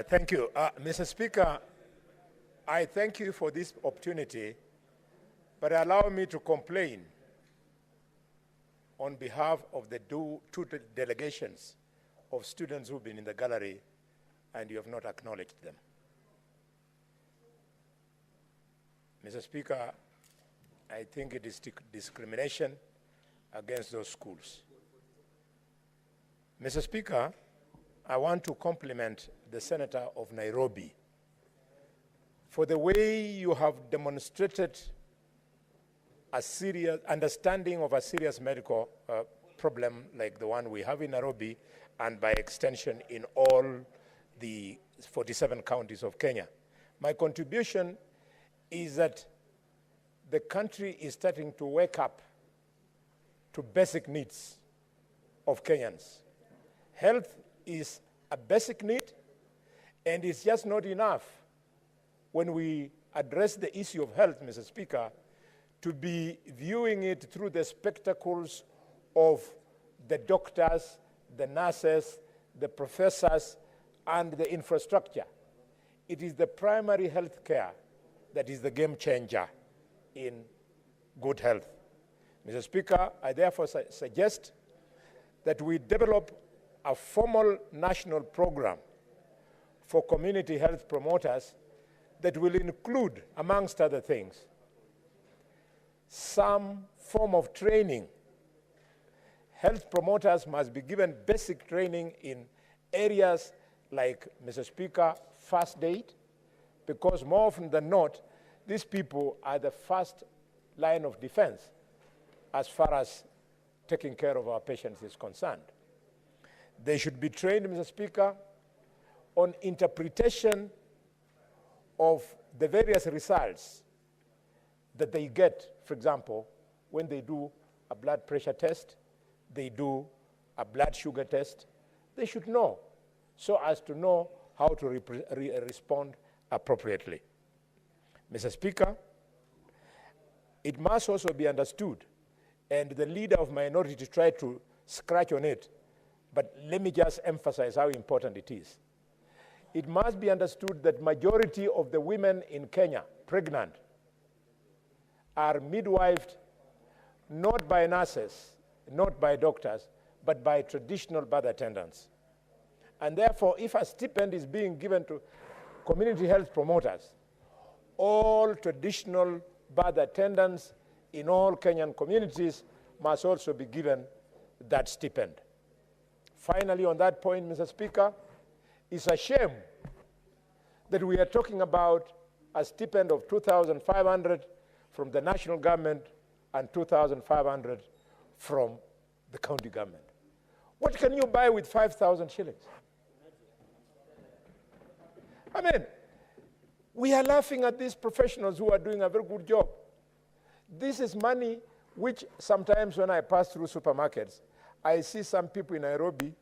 Thank you. Mr. Speaker, I thank you for this opportunity, but allow me to complain on behalf of the two delegations of students who've been in the gallery and you have not acknowledged them. Mr. Speaker, I think it is discrimination against those schools. Mr. Speaker, I want to compliment the Senator of Nairobi for the way you have demonstrated a serious understanding of a serious medical problem like the one we have in Nairobi and by extension in all the 47 counties of Kenya. My contribution is that the country is starting to wake up to basic needs of Kenyans. Health is a basic need, and it's just not enough when we address the issue of health, Mr. Speaker, to be viewing it through the spectacles of the doctors, the nurses, the professors, and the infrastructure. It is the primary health care that is the game changer in good health. Mr. Speaker, I therefore suggest that we develop a formal national program for community health promoters that will include, amongst other things, some form of training. Health promoters must be given basic training in areas like, Mr. Speaker, first aid, because more often than not, these people are the first line of defense as far as taking care of our patients is concerned. They should be trained, Mr. Speaker, on interpretation of the various results that they get. For example, when they do a blood pressure test, they do a blood sugar test, they should know so as to know how to respond appropriately. Mr. Speaker, it must also be understood, and the leader of minority tried to scratch on it, but let me just emphasize how important it is. It must be understood that majority of the women in Kenya, pregnant, are midwifed not by nurses, not by doctors, but by traditional birth attendants. And therefore, if a stipend is being given to community health promoters, all traditional birth attendants in all Kenyan communities must also be given that stipend. Finally, on that point, Mr. Speaker, it's a shame that we are talking about a stipend of 2,500 from the national government and 2,500 from the county government. What can you buy with 5,000 shillings? I mean, we are laughing at these professionals who are doing a very good job. This is money which sometimes when I pass through supermarkets, I see some people in Nairobi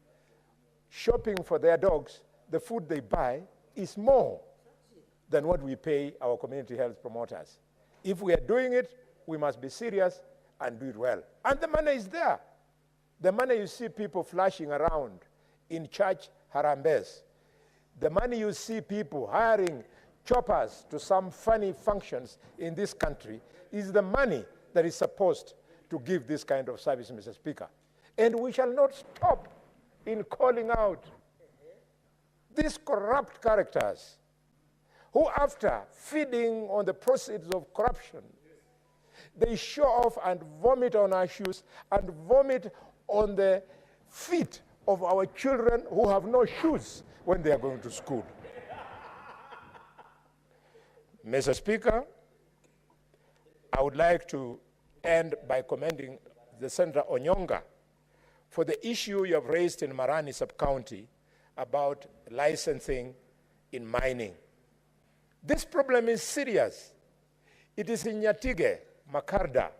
shopping for their dogs. The food they buy is more than what we pay our community health promoters. If we are doing it, we must be serious and do it well. And the money is there. The money you see people flashing around in church harambes, the money you see people hiring choppers to some funny functions in this country is the money that is supposed to give this kind of service, Mr. Speaker. And we shall not stop in calling out these corrupt characters who, after feeding on the proceeds of corruption, they show off and vomit on our shoes and vomit on the feet of our children who have no shoes when they are going to school. Mr. Speaker, I would like to end by commending the Senator Onyonga for the issue you have raised in Marani sub-county about licensing in mining. This problem is serious. It is in Nyatige, Makarda.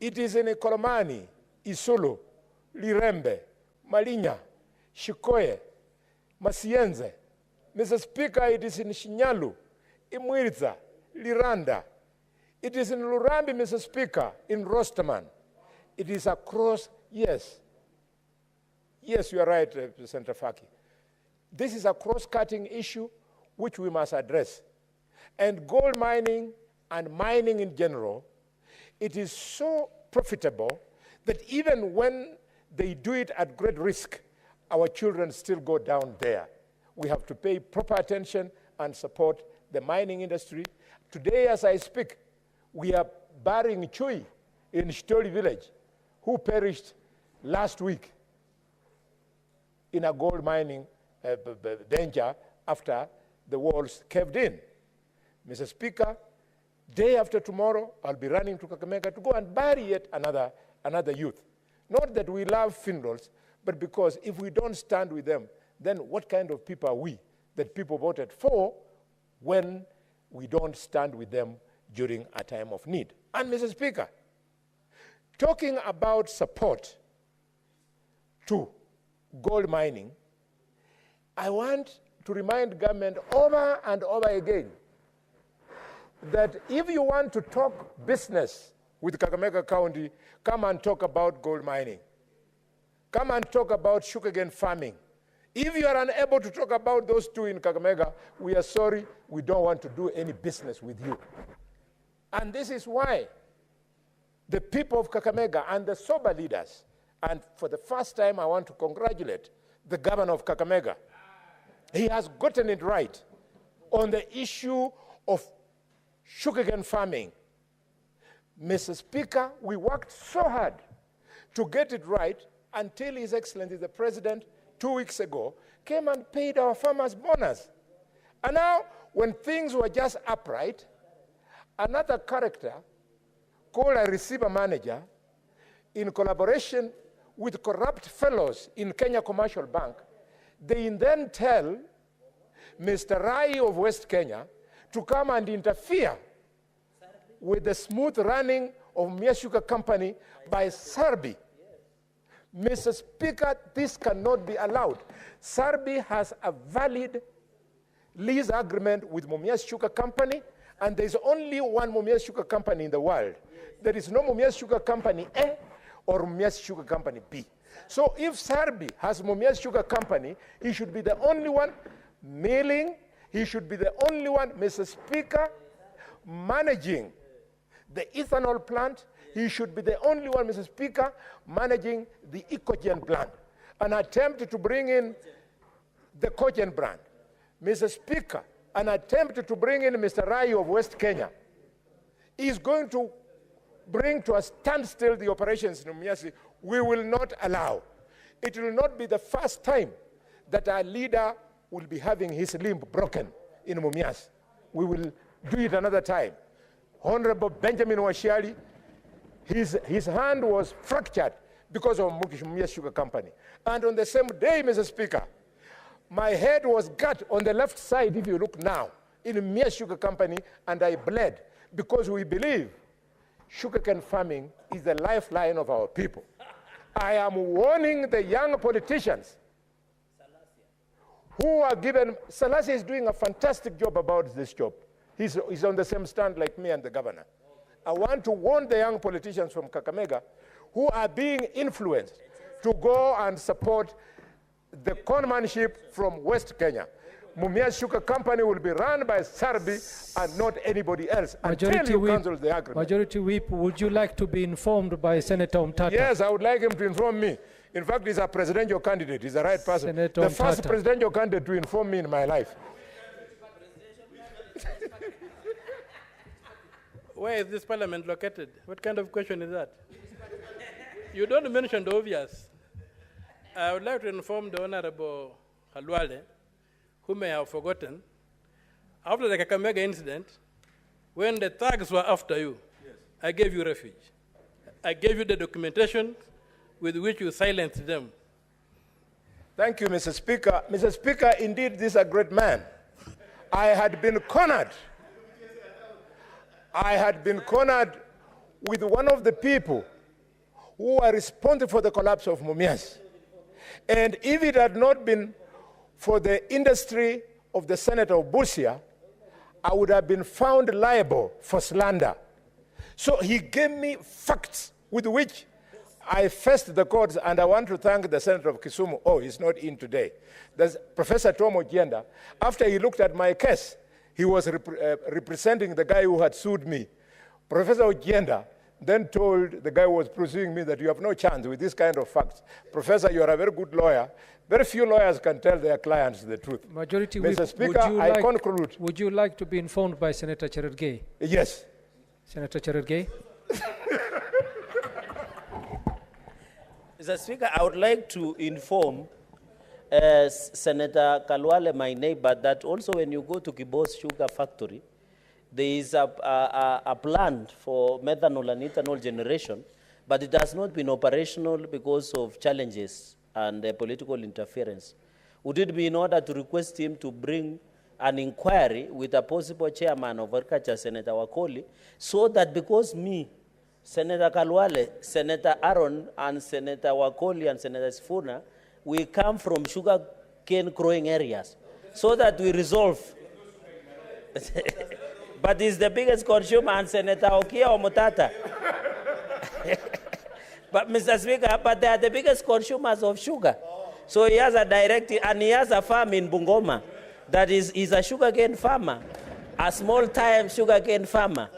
It is in Ikolomani, Isulu, Lirembe, Malinya, Shikoye, Masienze. Mr. Speaker, it is in Shinyalu, Imwiriza, Liranda. It is in Lurambi, Mr. Speaker, in Rosterman. It is across, yes. Yes, you are right, Senator Faki. This is a cross-cutting issue which we must address. And gold mining and mining in general, it is so profitable that even when they do it at great risk, our children still go down there. We have to pay proper attention and support the mining industry. Today, as I speak, we are burying Chui in Shtori village, who perished last week in a gold mining danger after the walls caved in. Mr. Speaker, day after tomorrow, I'll be running to Kakamega to go and bury yet another youth. Not that we love Finrals, but because if we don't stand with them, then what kind of people are we that people voted for when we don't stand with them during a time of need? And Mr. Speaker, talking about support to gold mining, I want to remind government over and over again that if you want to talk business with Kakamega County, come and talk about gold mining. Come and talk about sugarcane farming. If you are unable to talk about those two in Kakamega, we are sorry, we don't want to do any business with you. And this is why the people of Kakamega and the sober leaders, and for the first time I want to congratulate the governor of Kakamega. He has gotten it right on the issue of sugarcane farming. Mr. Speaker, we worked so hard to get it right until His Excellency the President 2 weeks ago came and paid our farmers bonus. And now, when things were just upright, another character called a receiver manager, in collaboration with corrupt fellows in Kenya Commercial Bank, they then tell Mr. Rai of West Kenya to come and interfere with the smooth running of Mia Sugar Company by Sarbi. Mr. Speaker, this cannot be allowed. Sarbi has a valid lease agreement with Mumias Sugar Company, And there's only one Mumias Sugar Company in the world. There is no Mumias Sugar Company A or Mumias Sugar Company B. So if Sarbi has Mumias Sugar Company, he should be the only one milling, he should be the only one, Mr. Speaker, managing the ethanol plant. He should be the only one, Mr. Speaker, managing the Ecogen plant. An attempt to bring in the Cogen brand. Mr. Speaker, an attempt to bring in Mr. Rai of West Kenya is going to bring to a standstill the operations in Mumias. We will not allow. It will not be the first time that our leader will be having his limb broken in Mumias. We will do it another time. Honorable Benjamin Washiali, his hand was fractured because of Mumias Sugar Company. And on the same day, Mr. Speaker, my head was cut on the left side, if you look now, in Mumias Sugar Company, and I bled because we believe sugarcane farming is the lifeline of our people. I am warning the young politicians who are given, Salasia is doing a fantastic job about this job. He's on the same stand like me and the governor. I want to warn the young politicians from Kakamega who are being influenced to go and support the conmanship from West Kenya. Mumias Sugar Company will be run by Sarbi and not anybody else until you cancel the agreement. Majority Whip, would you like to be informed by Senator Omtata? Yes, I would like him to inform me. In fact, he's a presidential candidate. He's the right person. Senator the first Omtata. presidential candidate to inform me in my life. Where is this parliament located? What kind of question is that? You don't mention the obvious. I would like to inform the Honorable Halwale, who may have forgotten, after the Kakamega incident, when the thugs were after you, I gave you refuge. I gave you the documentation with which you silenced them. Thank you, Mr. Speaker. Mr. Speaker, indeed, this is a great man. I had been cornered. I had been cornered with one of the people who were responsible for the collapse of Mumias. And if it had not been for the industry of the Senator of Busia, I would have been found liable for slander. So he gave me facts with which I faced the courts, and I want to thank the Senator of Kisumu. Oh, he's not in today. There's Professor Tom Ogienda. After he looked at my case, he was representing the guy who had sued me. Professor Ogienda then told the guy who was pursuing me that you have no chance with this kind of facts. Professor, you are a very good lawyer. Very few lawyers can tell their clients the truth. Majority Mr. Whip, Speaker, I conclude. Would you like to be informed by Senator Cherargei? Yes. Senator Cherargei? Mr. Speaker, I would like to inform Senator Kalwale, my neighbor, that also when you go to Kibos Sugar Factory, there is a plant for methanol and ethanol generation, but it has not been operational because of challenges and political interference. Would it be in order to request him to bring an inquiry with a possible chairman of Agriculture, Senator Wakoli, so that because me, Senator Kalwale, Senator Aaron, and Senator Wakoli, and Senator Sifuna, we come from sugar cane growing areas, so that we resolve. But he's the biggest consumer, and Senator Okia Omotata. But Mr. Speaker, but they are the biggest consumers of sugar. So he has a direct, and he has a farm in Bungoma that is a sugarcane farmer, a small-time sugarcane farmer.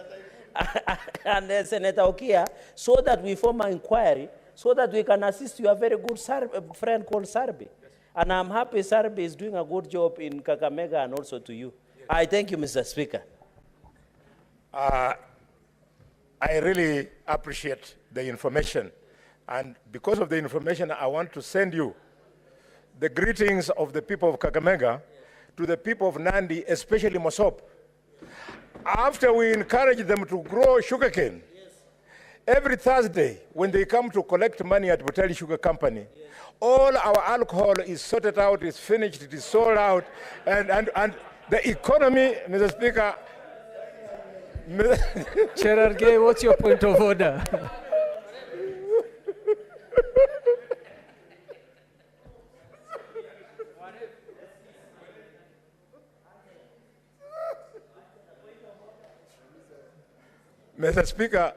And Senator Okia, so that we form an inquiry, so that we can assist your very good friend called Sarbi. And I'm happy Sarbi is doing a good job in Kakamega and also to you. I thank you, Mr. Speaker. I really appreciate the information. And because of the information, I want to send you the greetings of the people of Kakamega to the people of Nandi, especially Mosop. After we encourage them to grow sugarcane, every Thursday when they come to collect money at Butali Sugar Company, all our alcohol is sorted out, is finished, it is sold out, and the economy, Mr. Speaker. Cherargei, what's your point of order? Mr. Speaker.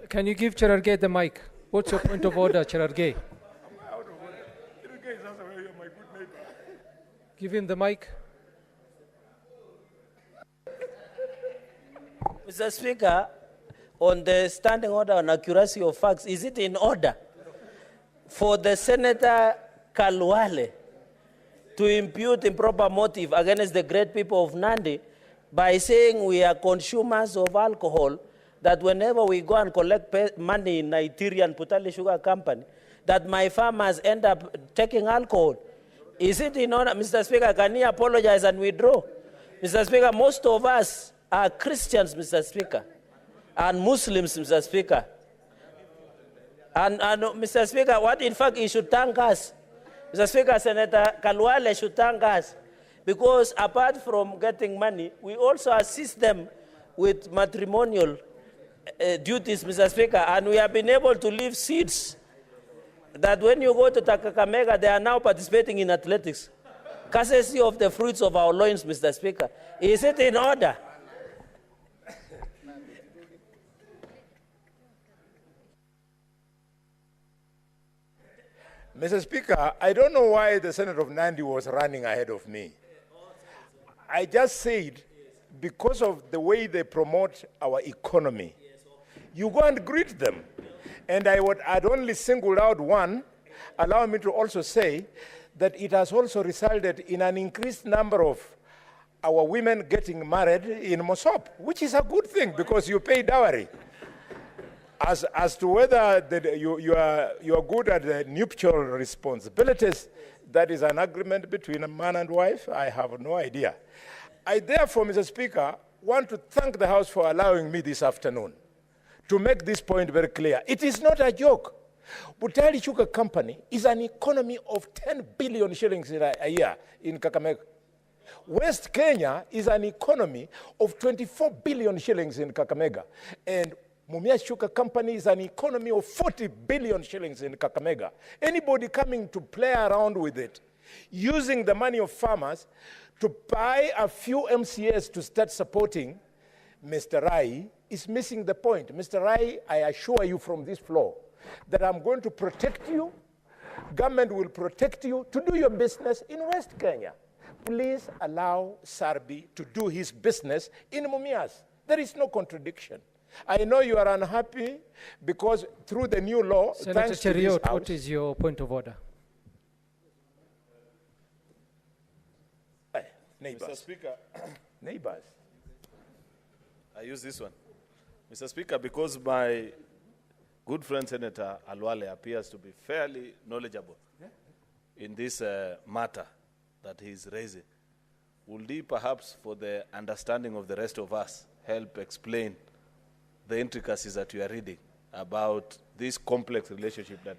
Can you give Cherargei the mic? What's your point of order, Cherargei? Give him the mic. Mr. Speaker, on the standing order on accuracy of facts, is it in order for the Senator Kalwale to impute improper motive against the great people of Nandi by saying we are consumers of alcohol, that whenever we go and collect money in Nigerian Putali Sugar Company, that my farmers end up taking alcohol? Is it in order? Mr. Speaker, can he apologize and withdraw? Mr. Speaker, most of us are Christians, Mr. Speaker, and Muslims, Mr. Speaker. And Mr. Speaker, what in fact he should thank us. Mr. Speaker, Senator Kalwale should thank us, because apart from getting money, we also assist them with matrimonial duties, Mr. Speaker, and we have been able to leave seeds that when you go to Kakamega, they are now participating in athletics, courtesy of the fruits of our loins, Mr. Speaker. Is it in order? Mr. Speaker, I don't know why the Senator of Nandi was running ahead of me. I just said, because of the way they promote our economy, you go and greet them. And I'd only singled out one. Allow me to also say that it has also resulted in an increased number of our women getting married in Mosop, which is a good thing because you pay dowry. As to whether you are good at the nuptial responsibilities, that is an agreement between a man and wife, I have no idea. I therefore, Mr. Speaker, want to thank the House for allowing me this afternoon to make this point very clear. It is not a joke. Butali Sugar Company is an economy of 10 billion shillings a year in Kakamega. West Kenya is an economy of 24 billion shillings in Kakamega. And Mumias Sugar Company is an economy of 40 billion shillings in Kakamega. Anybody coming to play around with it, using the money of farmers to buy a few MCAs to start supporting Mr. Rai, is missing the point. Mr. Rai, I assure you from this floor that I'm going to protect you. Government will protect you to do your business in West Kenya. Please allow Sarbi to do his business in Mumias. There is no contradiction. I know you are unhappy because through the new law, Senator Cheriot, what is your point of order? Neighbors. Mr. Speaker, neighbors. I use this one. Mr. Speaker, because my good friend Senator Alwale appears to be fairly knowledgeable in this matter that he is raising, would he perhaps, for the understanding of the rest of us, help explain the intricacies that you are reading about this complex relationship that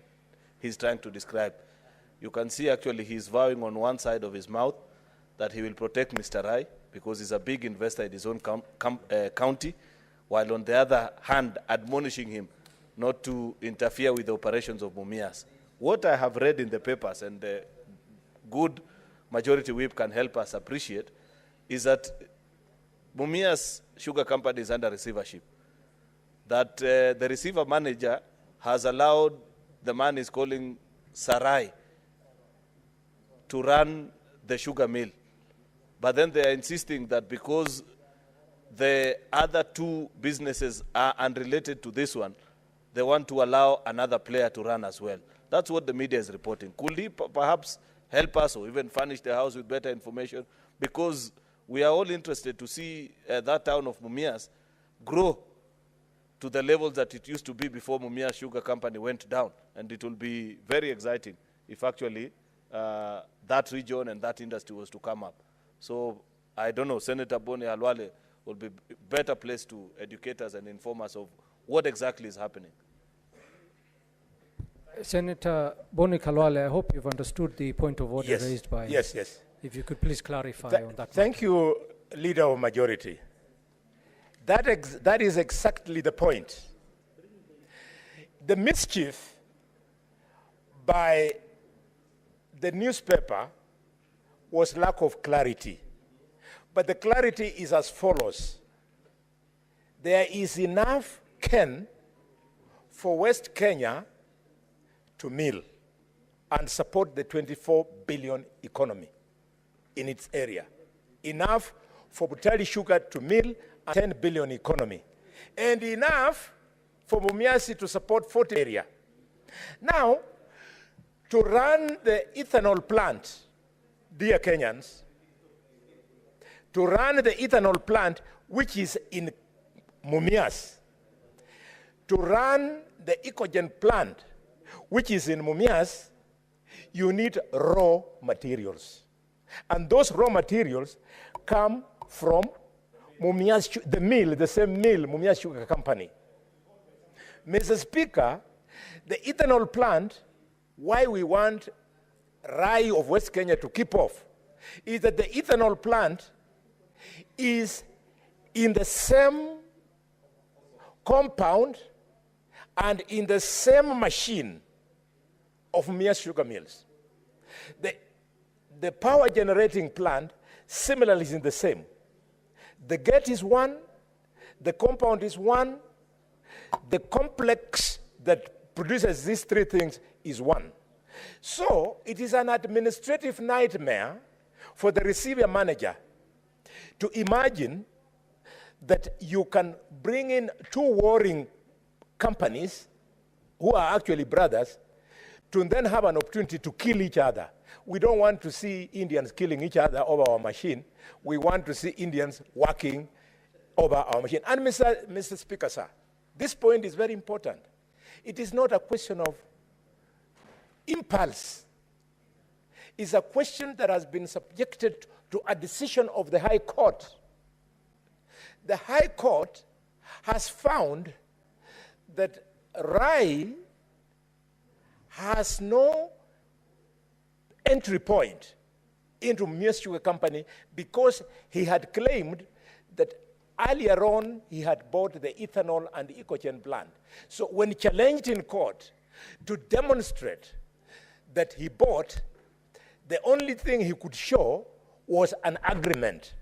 he's trying to describe? You can see actually he's vowing on one side of his mouth that he will protect Mr. Rai because he's a big investor in his own county, while on the other hand admonishing him not to interfere with the operations of Mumias. What I have read in the papers, and the good majority whip can help us appreciate, is that Mumias Sugar Company is under receivership. That the receiver manager has allowed the man he's calling Sarai to run the sugar mill. But then they are insisting that because the other two businesses are unrelated to this one, they want to allow another player to run as well. That's what the media is reporting. Could he perhaps help us or even furnish the House with better information? Because we are all interested to see that town of Mumias grow to the levels that it used to be before Mumias Sugar Company went down. And it will be very exciting if actually that region and that industry was to come up. So I don't know, Senator Boni Halwale will be better placed to educate us and inform us of what exactly is happening. Senator Boni Halwale, I hope you've understood the point of order raised by... Yes, yes. If you could please clarify on that. Thank you, Leader of Majority. That is exactly the point. The mischief by the newspaper was lack of clarity. But the clarity is as follows. there is enough cane for West Kenya to mill and support the 24 billion economy in its area. Enough for Butali Sugar to mill a 10 billion economy. And enough for Mumias to support 40 area. Now, to run the ethanol plant, dear Kenyans, to run the ethanol plant, which is in Mumias, to run the Ecogen plant, which is in Mumias, you need raw materials. And those raw materials come from Mumias, the mill, the same mill, Mumias Sugar Company. Mr. Speaker, the ethanol plant, why we want Rai of West Kenya to keep off, is that the ethanol plant is in the same compound and in the same machine of Mumias Sugar Mills. The power generating plant similarly is in the same. The gate is one, the compound is one, the complex that produces these three things is one. So it is an administrative nightmare for the receiver manager to imagine that you can bring in two warring companies who are actually brothers to then have an opportunity to kill each other. We don't want to see Indians killing each other over our machine. We want to see Indians working over our machine. And Mr. Speaker, sir, this point is very important. It is not a question of impulse. It's a question that has been subjected to a decision of the High Court. The High Court has found that Rai has no entry point into Mumias Sugar Company because he had claimed that earlier on he had bought the ethanol and Ecogen plant. So when challenged in court to demonstrate that he bought, the only thing he could show was an agreement.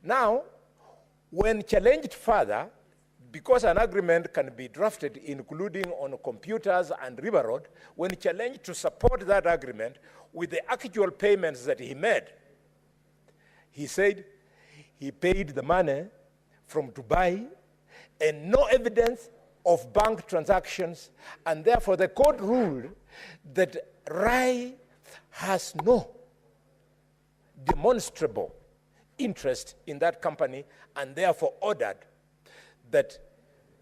Now, when challenged further, because an agreement can be drafted including on computers and River Road, when challenged to support that agreement with the actual payments that he made, he said he paid the money from Dubai and no evidence of bank transactions, and therefore the court ruled that Rai has no demonstrable interest in that company and therefore ordered that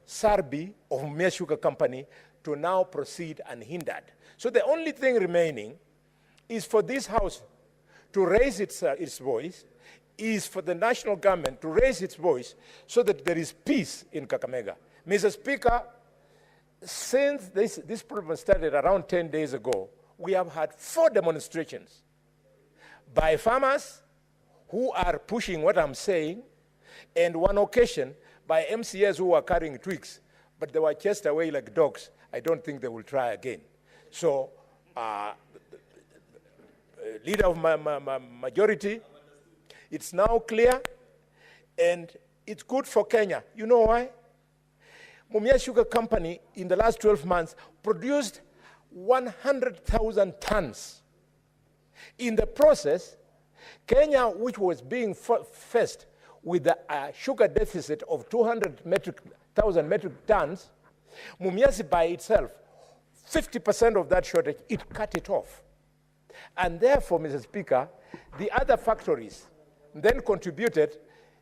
Sarbi of Mumias Sugar Company to now proceed unhindered. So the only thing remaining is for this House to raise its voice, is for the national government to raise its voice so that there is peace in Kakamega. Mr. Speaker, since this problem started around 10 days ago, we have had 4 demonstrations by farmers who are pushing what I'm saying, and one occasion by MCAs who were carrying twigs, but they were chased away like dogs. I don't think they will try again. So, leader of my majority, it's now clear, and it's good for Kenya. You know why? Mumias Sugar Company in the last 12 months produced 100,000 tons. In the process, Kenya, which was being faced with a sugar deficit of 200,000 metric tons, Mumias by itself, 50% of that shortage, it cut it off. And therefore, Mr. Speaker, the other factories then contributed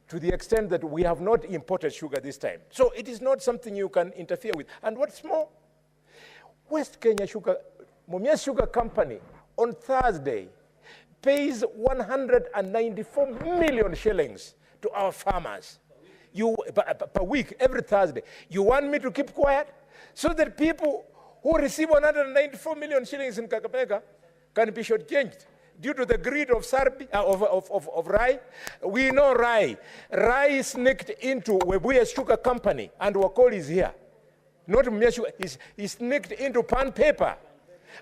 to the extent that we have not imported sugar this time. So it is not something you can interfere with. And what's more, West Kenya Sugar, Mumias Sugar Company, on Thursday, pays 194 million shillings to our farmers per week, every Thursday. You want me to keep quiet so that people who receive 194 million shillings in Kakamega can be shortchanged due to the greed of Sarbi, of Rai? We know Rai. Rai sneaked into Webuye Sugar Company, and Wakoli is here. Not Mumias Sugar. He sneaked into Pan Paper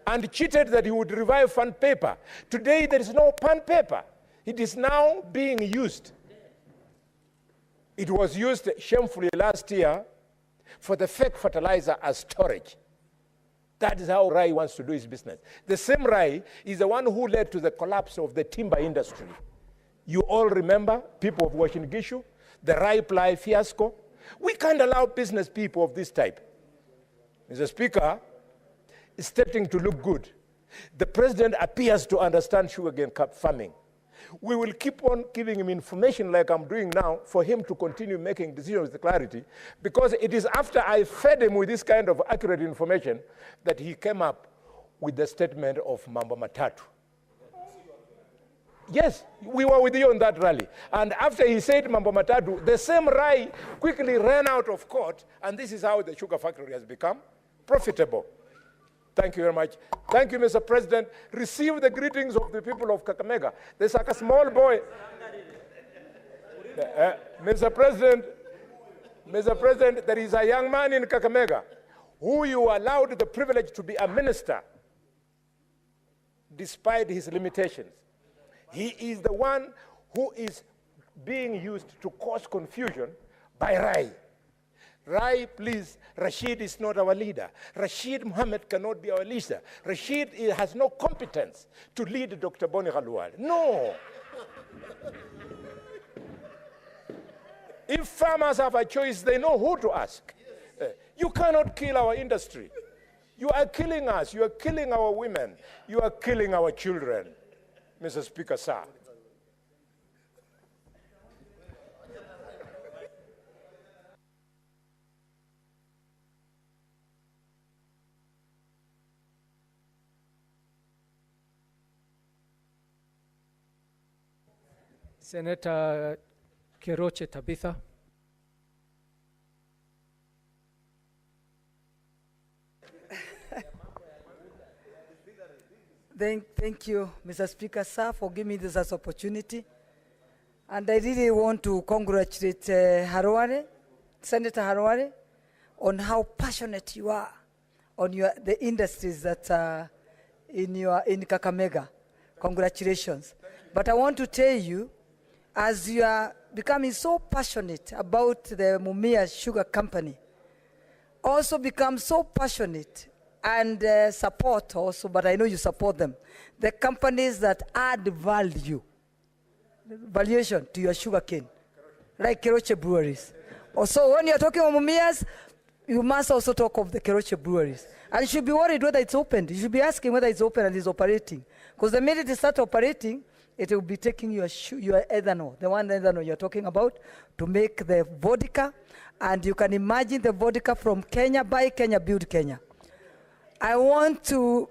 and cheated that he would revive Pan Paper. Today there is no Pan Paper. It is now being used. It was used shamefully last year for the fake fertilizer as storage. That is how Rai wants to do his business. The same Rai is the one who led to the collapse of the timber industry. You all remember, people of Uasin Gishu, the Rai Ply fiasco. We can't allow business people of this type. Mr. Speaker, it's starting to look good. The president appears to understand sugarcane farming. We will keep on giving him information like I'm doing now for him to continue making decisions with clarity, because it is after I fed him with this kind of accurate information that he came up with the statement of Mambo Matatu. Yes, we were with you on that rally. And after he said Mambo Matatu, the same Rai quickly ran out of court, and this is how the sugar factory has become profitable. Thank you very much. Thank you, Mr. President. Receive the greetings of the people of Kakamega. There's like a small boy. Mr. President, there is a young man in Kakamega who you allowed the privilege to be a minister despite his limitations. He is the one who is being used to cause confusion by Rai. Rai, please, Rashid is not our leader. Rashid Mohammed cannot be our leader. Rashid has no competence to lead Dr. Boni Khalwale. No. If farmers have a choice, they know who to ask. You cannot kill our industry. You are killing us. You are killing our women. You are killing our children. Mr. Speaker, sir. Senator Keroche Tabitha. Thank you, Mr. Speaker, sir, for giving me this as opportunity. And I really want to congratulate Khalwale, Senator Khalwale, on how passionate you are on the industries that are in Kakamega. Congratulations. But I want to tell you, as you are becoming so passionate about the Mumias Sugar Company, also become so passionate and support also, but I know you support them, the companies that add valuation to your sugar cane, like Keroche breweries. Also, when you're talking about Mumias, you must also talk of the Keroche breweries. And you should be worried whether it's opened. You should be asking whether it's open and it's operating. Because the minute it starts operating, it will be taking your ethanol, the one ethanol you're talking about, to make the vodka. And you can imagine the vodka from Kenya, buy Kenya, build Kenya. I want to,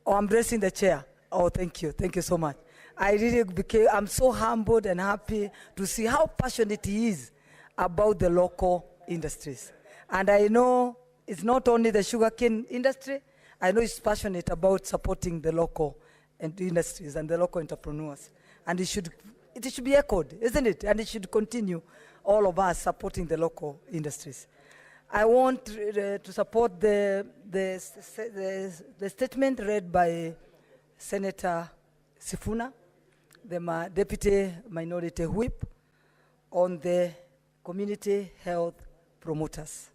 I'm addressing the chair. Oh, thank you. Thank you so much. I'm so humbled and happy to see how passionate he is about the local industries. And I know it's not only the sugarcane industry, I know he's passionate about supporting the local industries and the local entrepreneurs. And it should be echoed, isn't it? And it should continue, all of us supporting the local industries. I want to support the statement read by Senator Sifuna, the Deputy Minority Whip, on the community health promoters.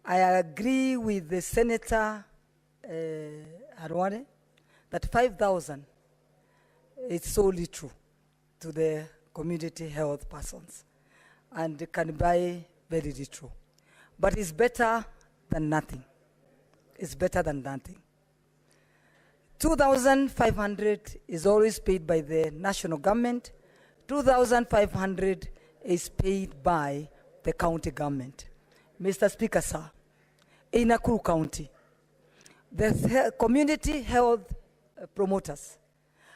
I agree with the Senator Khalwale that 5,000 is solely true to the community health persons, and it can be very true. But it's better than nothing. It's better than nothing. 2,500 is always paid by the national government. 2,500 is paid by the county government. Mr. Speaker, sir, in Nakuru County, the community health promoters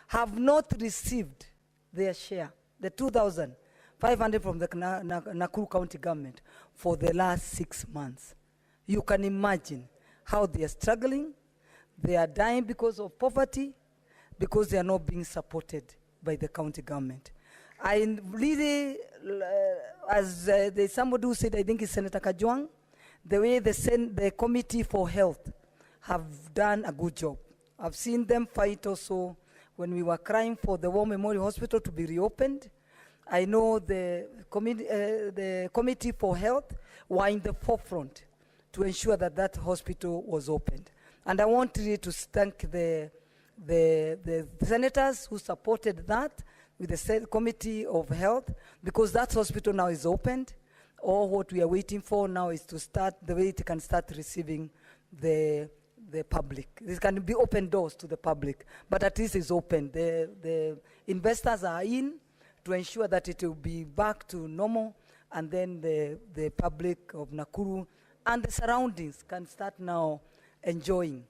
have not received their share, the 2,500 from the Nakuru County government, for the last 6 months. You can imagine how they are struggling. They are dying because of poverty, because they are not being supported by the county government. I really, as there's somebody who said, I think it's Senator Kajwang, the way the Committee for Health have done a good job. I've seen them fight also when we were crying for the War Memorial Hospital to be reopened. I know the Committee for Health were in the forefront to ensure that that hospital was opened. And I want really to thank the senators who supported that with the Committee of Health, because that hospital now is opened. All what we are waiting for now is to start, the way it can start receiving the public. This can be open doors to the public, but at least it's open. The investors are in to ensure that it will be back to normal, and then the public of Nakuru and the surroundings can start now enjoying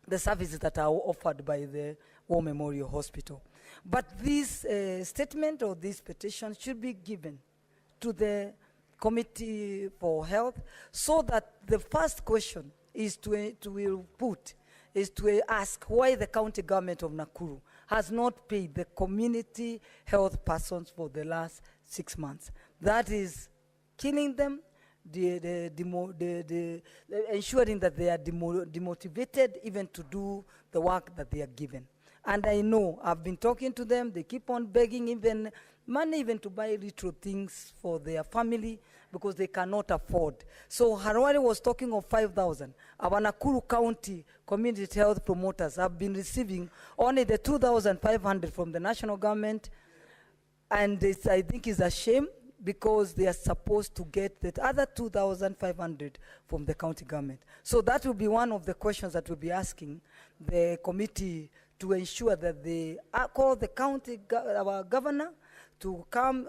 the services that are offered by the War Memorial Hospital. But this statement or this petition should be given to the Committee for Health, so that the first question is to ask why the county government of Nakuru has not paid the community health persons for the last 6 months. That is killing them, ensuring that they are demotivated even to do the work that they are given. And I know, I've been talking to them, they keep on begging even money even to buy little things for their family because they cannot afford. So Harwari was talking of 5,000. Our Nakuru County community health promoters have been receiving only the 2,500 from the national government, and I think it's a shame, because they are supposed to get the other 2,500 from the county government. So that will be one of the questions that we'll be asking the committee, to ensure that they call the county, our governor, to come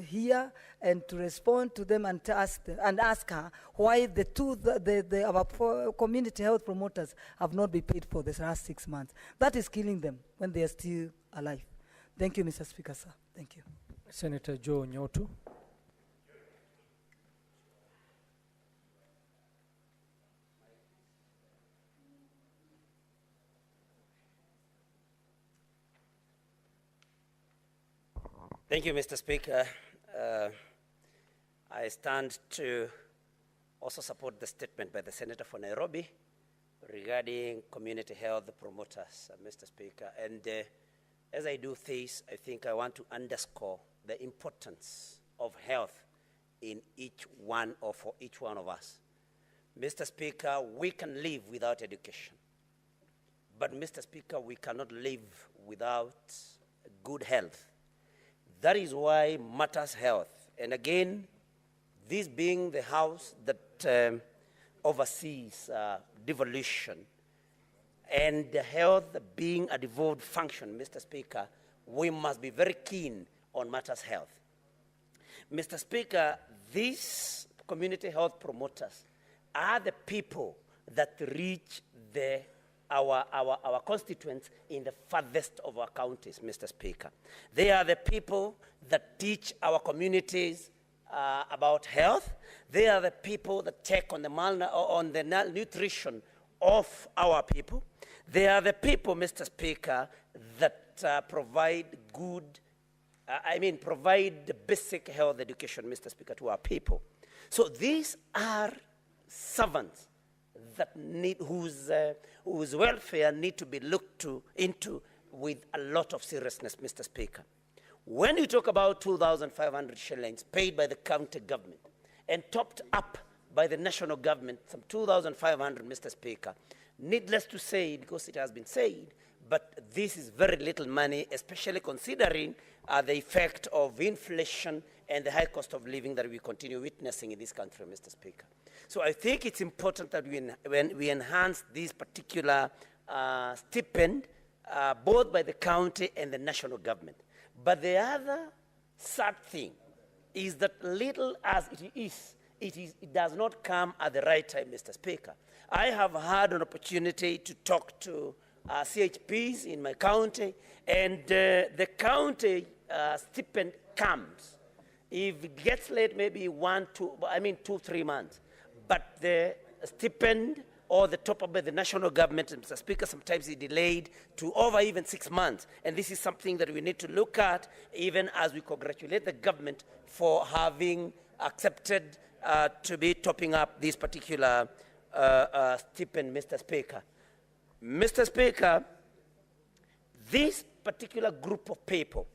here and to respond to them and to ask her why our community health promoters have not been paid for the last 6 months. That is killing them when they are still alive. Thank you, Mr. Speaker, sir. Thank you. Senator Joe Nyotu. Thank you, Mr. Speaker. I stand to also support the statement by the Senator for Nairobi regarding community health promoters, Mr. Speaker. And as I do this, I think I want to underscore the importance of health in each one or for each one of us. Mr. Speaker, we can live without education. But, Mr. Speaker, we cannot live without good health. That is why matters health. And again, this being the house that oversees devolution, and the health being a devolved function, Mr. Speaker, we must be very keen on matters health. Mr. Speaker, these community health promoters are the people that reach our constituents in the farthest of our counties, Mr. Speaker. They are the people that teach our communities about health. They are the people that check on the nutrition of our people. They are the people, Mr. Speaker, that provide provide the basic health education, Mr. Speaker, to our people. So these are servants that whose welfare need to be looked into with a lot of seriousness, Mr. Speaker. When you talk about 2,500 shillings paid by the county government and topped up by the national government, some 2,500, Mr. Speaker, needless to say, because it has been said, but this is very little money, especially considering the effect of inflation and the high cost of living that we continue witnessing in this country, Mr. Speaker. So I think it's important that when we enhance this particular stipend, both by the county and the national government. But the other sad thing is that little as it does not come at the right time, Mr. Speaker. I have had an opportunity to talk to CHPs in my county, and the county stipend comes. If it gets late, maybe 2-3 months. But the stipend or the top up by the national government, Mr. Speaker, sometimes is delayed to over even 6 months. And this is something that we need to look at, even as we congratulate the government for having accepted to be topping up this particular stipend, Mr. Speaker. Mr. Speaker, this particular group of people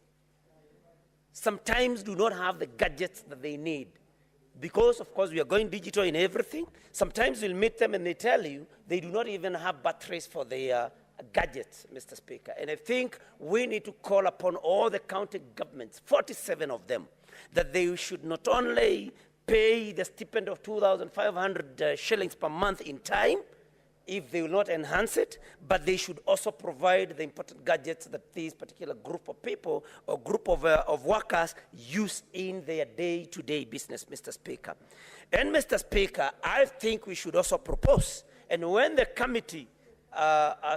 sometimes do not have the gadgets that they need. Because, of course, we are going digital in everything. Sometimes you'll meet them and they tell you they do not even have batteries for their gadgets, Mr. Speaker. And I think we need to call upon all the county governments, 47 of them, that they should not only pay the stipend of 2,500 shillings per month in time, if they will not enhance it, but they should also provide the important gadgets that this particular group of people or group of workers use in their day-to-day business, Mr. Speaker. And, Mr. Speaker, I think we should also propose, and when the committee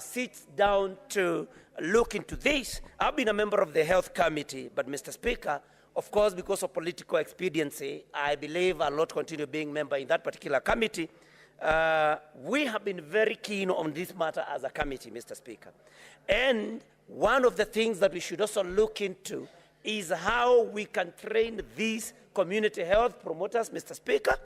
sits down to look into this, I've been a member of the Health Committee, but, Mr. Speaker, of course, because of political expediency, I believe I'll not continue being member in that particular committee. We have been very keen on this matter as a committee, Mr. Speaker. And one of the things that we should also look into is how we can train these community health promoters, Mr. Speaker,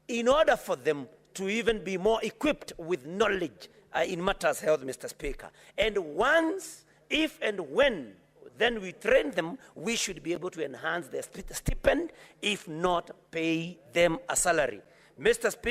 in order for them to even be more equipped with knowledge in matters health, Mr. Speaker. And once, if and when, then we train them, we should be able to enhance their stipend, if not pay them a salary. Mr. Speaker,